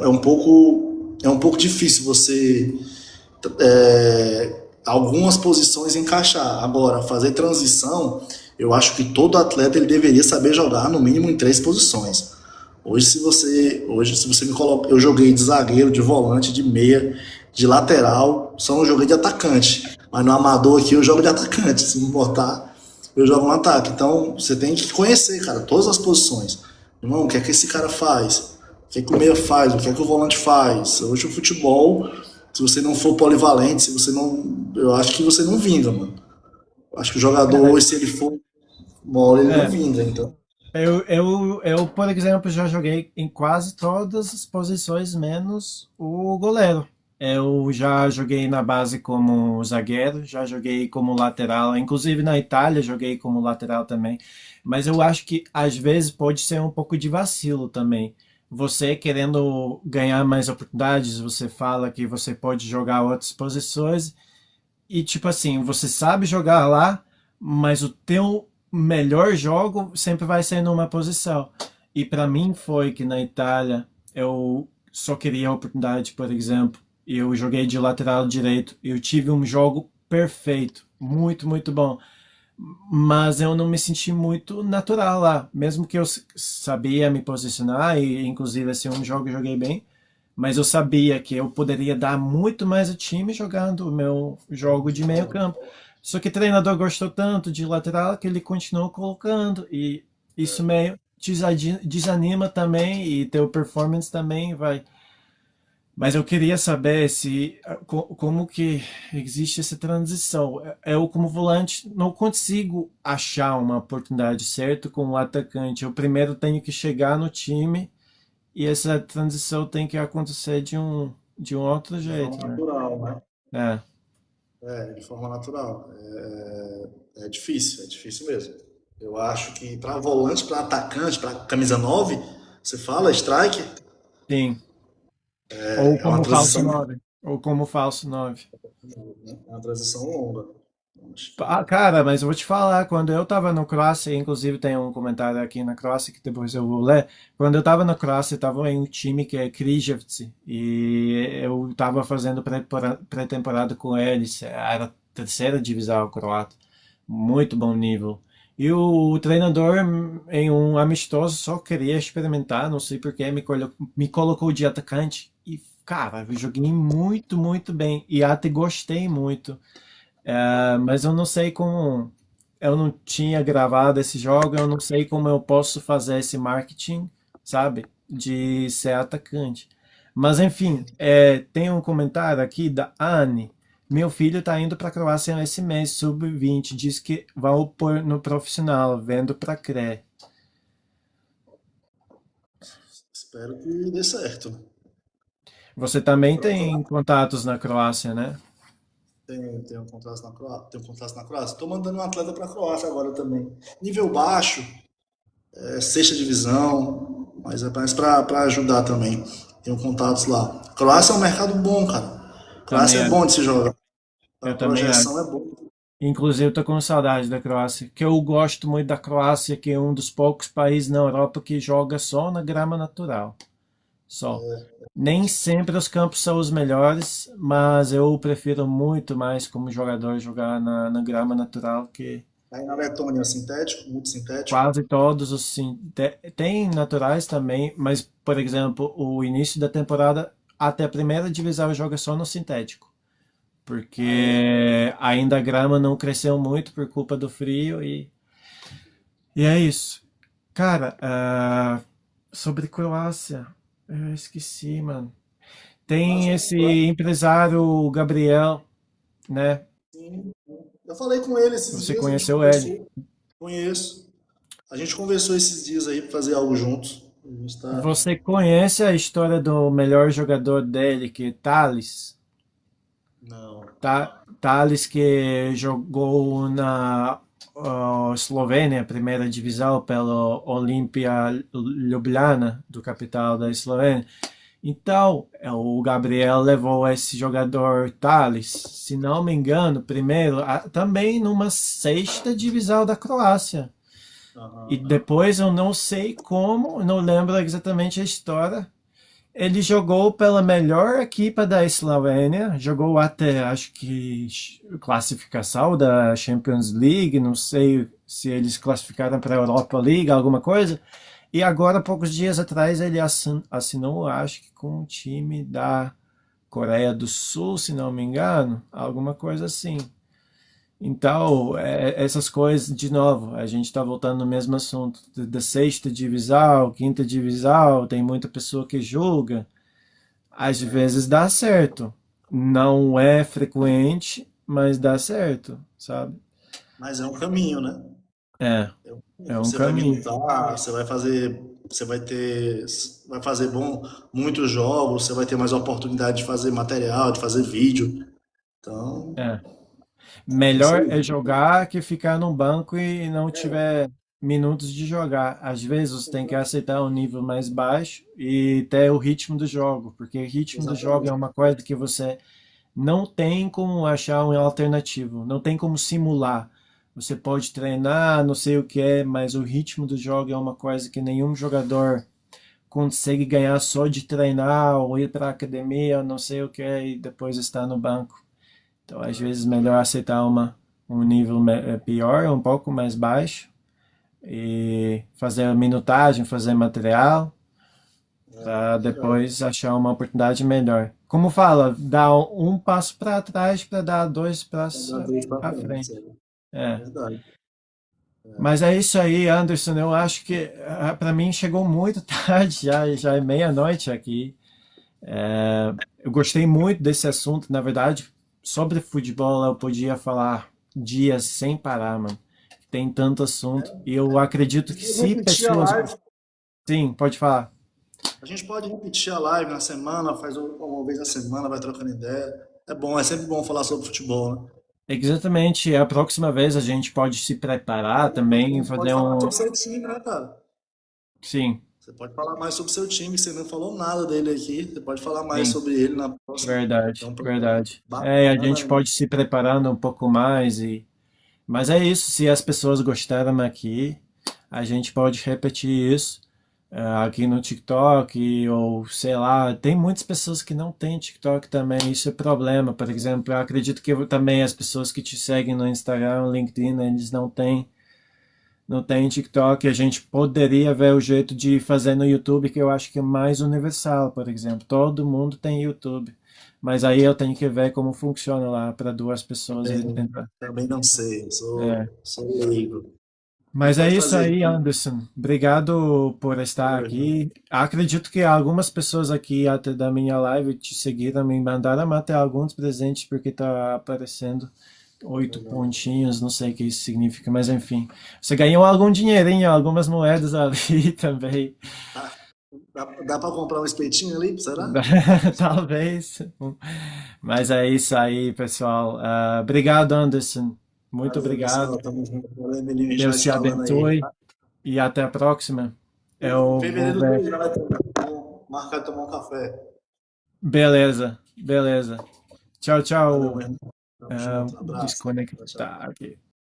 um pouco difícil você algumas posições encaixar. Agora, fazer transição, eu acho que todo atleta ele deveria saber jogar no mínimo em três posições. Hoje se você me coloca, eu joguei de zagueiro, de volante, de meia, de lateral, só não joguei de atacante. Mas no amador aqui eu jogo de atacante. Se me botar, eu jogo no ataque. Então, você tem que conhecer, cara, todas as posições. Irmão, o que é que esse cara faz? O que é que o meia faz? O que é que o volante faz? Hoje o futebol, se você não for polivalente, se você não. Eu acho que você não vinga, mano. Eu acho que o jogador hoje, se ele for mole, ele não É, vinga, então. por exemplo, já joguei em quase todas as posições, menos o goleiro. Eu já joguei na base como zagueiro, já joguei como lateral, inclusive na Itália joguei como lateral também. Mas eu acho que às vezes pode ser um pouco de vacilo também. Você querendo ganhar mais oportunidades, você fala que você pode jogar outras posições e tipo assim, você sabe jogar lá, mas o teu melhor jogo sempre vai ser numa posição. E para mim foi que na Itália eu só queria a oportunidade, por exemplo, e eu joguei de lateral direito, eu tive um jogo perfeito, muito, muito bom. Mas eu não me senti muito natural lá, mesmo que eu sabia me posicionar e inclusive assim um jogo eu joguei bem, mas eu sabia que eu poderia dar muito mais ao time jogando o meu jogo de meio campo. Só que o treinador gostou tanto de lateral que ele continuou colocando e isso meio desanima também e teu performance também vai. Mas eu queria saber se como que existe essa transição. Eu como volante não consigo achar uma oportunidade certa com o atacante. Eu primeiro tenho que chegar no time e essa transição tem que acontecer de um outro De forma jeito, né? natural, né? É, De forma natural. É difícil mesmo. Eu acho que para volante, para atacante, para camisa 9 você fala strike, sim. Ou é uma como falso transição, 9. Ou como falso 9. né? É uma transição longa. Acho Ah, que cara, mas eu vou te falar, quando eu tava no Croácia, inclusive tem um comentário aqui na Croácia que depois eu vou ler. Quando eu tava na Croácia, eu tava em um time que é Križevci e eu tava fazendo pré-temporada com eles. Era a terceira divisão croata, muito bom nível. E o treinador, em um amistoso, só queria experimentar, não sei por que, me colocou de atacante. E, cara, eu joguei muito, muito bem. E até gostei muito. Mas eu não sei como. Eu não tinha gravado esse jogo, eu não sei como eu posso fazer esse marketing, sabe? De ser atacante. Mas enfim, tem um comentário aqui da Anne. Meu filho está indo para a Croácia esse mês, sub-20. Diz que vai pôr no profissional, vendo para CRE. espero que dê certo. Você também Pra tem Croácia, contatos na Croácia, né? tem um contrato na Croácia. Tem um contrato na Croácia. Estou mandando um atleta para a Croácia agora também. Nível baixo, sexta divisão, mas é mais para ajudar também. Tenho contatos lá. Croácia é um mercado bom, cara. Croácia Também é bom de se jogar. A eu também projeção acho. é boa. Inclusive, eu tô com saudade da Croácia, que eu gosto muito da Croácia, que é um dos poucos países na Europa que joga só na grama natural. Só. Nem sempre os campos são os melhores, mas eu prefiro muito mais como jogador jogar na grama natural, que Aí na Letônia, sintético, muito sintético. quase todos os sim, tem naturais também, mas, por exemplo, o início da temporada até a primeira divisão joga só no sintético. porque ainda a grama não cresceu muito por culpa do frio e é isso. Cara, sobre Croácia, eu esqueci, mano. Tem Nossa, esse empresário Gabriel, né? sim. Eu falei com ele esses Você dias, a gente conheceu ele. conversou. Conheço. A gente conversou esses dias aí pra fazer algo juntos. A gente tá. Você conhece a história do melhor jogador dele, que é Thales? Não. Thales que jogou na Eslovênia, primeira divisão, pelo Olimpia Ljubljana, do capital da Eslovênia. Então, o Gabriel levou esse jogador Thales, se não me engano, primeiro, também numa sexta divisão da Croácia. E Aham. depois eu não sei como, não lembro exatamente a história. Ele jogou pela melhor equipe da Eslovênia, jogou até, acho que, classificação da Champions League, não sei se eles classificaram para a Europa League, alguma coisa. E agora, poucos dias atrás, ele assinou, acho que com um time da Coreia do Sul, se não me engano, alguma coisa assim. Então, essas coisas, de novo, a gente está voltando no mesmo assunto, da sexta divisão, quinta divisão, tem muita pessoa que julga, às vezes dá certo. Não é frequente, mas dá certo, sabe? Mas é um caminho, né? É, É um caminho. é um Você vai caminho. militar, você vai fazer, você vai ter, vai fazer muitos jogos, você vai ter mais oportunidade de fazer material, de fazer vídeo. Então, É. é isso Melhor aí. é jogar que ficar no banco e não tiver minutos de jogar. Às vezes você tem que aceitar um nível mais baixo e ter o ritmo do jogo, porque o ritmo do jogo é Exatamente. uma coisa que você não tem como achar um alternativo, não tem como simular. Você pode treinar, não sei o que é, mas o ritmo do jogo é uma coisa que nenhum jogador consegue ganhar só de treinar ou ir para a academia, não sei o que é, e depois estar no banco. Então, às vezes, melhor aceitar um nível pior, um pouco mais baixo, e fazer a minutagem, fazer material, para Verdade. depois achar uma oportunidade melhor. Como fala, dá um passo para trás para dar dois passos Andar dois pra à frente, frente. é É. verdade. Mas é isso aí, Anderson. Eu acho que para mim chegou muito tarde, já é meia-noite aqui. Eu gostei muito desse assunto, na verdade, sobre futebol eu podia falar dias sem parar, mano. Tem tanto assunto. E eu acredito que E se repetir a pessoas. live. Sim, pode falar. A gente pode repetir a live na semana, faz uma vez na semana, vai trocando ideia. É bom, é sempre bom falar sobre futebol, né? Exatamente, a próxima vez a gente pode se preparar também e Pode fazer falar um. sobre seu time, né, cara? Sim, Você pode falar mais sobre seu time, você não falou nada dele aqui. Você pode falar mais sim, sobre ele na próxima. verdade, Então, verdade. É, a bacana, gente né? pode se preparando um pouco mais e. Mas é isso, se as pessoas gostaram aqui, a gente pode repetir isso aqui no TikTok, ou sei lá, tem muitas pessoas que não têm TikTok também, isso é problema. Por exemplo, eu acredito que também as pessoas que te seguem no Instagram, LinkedIn, eles não têm TikTok. A gente poderia ver o jeito de fazer no YouTube, que eu acho que é mais universal, por exemplo. Todo mundo tem YouTube. Mas aí eu tenho que ver como funciona lá para duas pessoas Também, entrar. também não sei, eu É. sou leigo. Mas Mas é pode isso fazer. aí, Anderson. Obrigado por estar Valeu, irmão. aqui. Acredito que algumas pessoas aqui até da minha live te seguiram, me mandaram até alguns presentes porque tá aparecendo 8 pontinhos, não sei o que isso significa, mas enfim. Você ganhou algum dinheirinho, algumas moedas ali também. Ah, dá pra comprar um espetinho ali, será? Talvez. Mas é isso aí, pessoal. Obrigado, Anderson. Muito Valeu, obrigado. pessoal. Tamo junto. Valeu, Emílio. A gente vai Deus se te falando aí. abençoe e até a próxima. Em Eu vou fevereiro ver. tu já vai ter marcar de tomar um café. Beleza, beleza. Tchau, Valeu, meu tchau. irmão. Tamo junto. Abraço. Tchau, tchau. Desconectar aqui.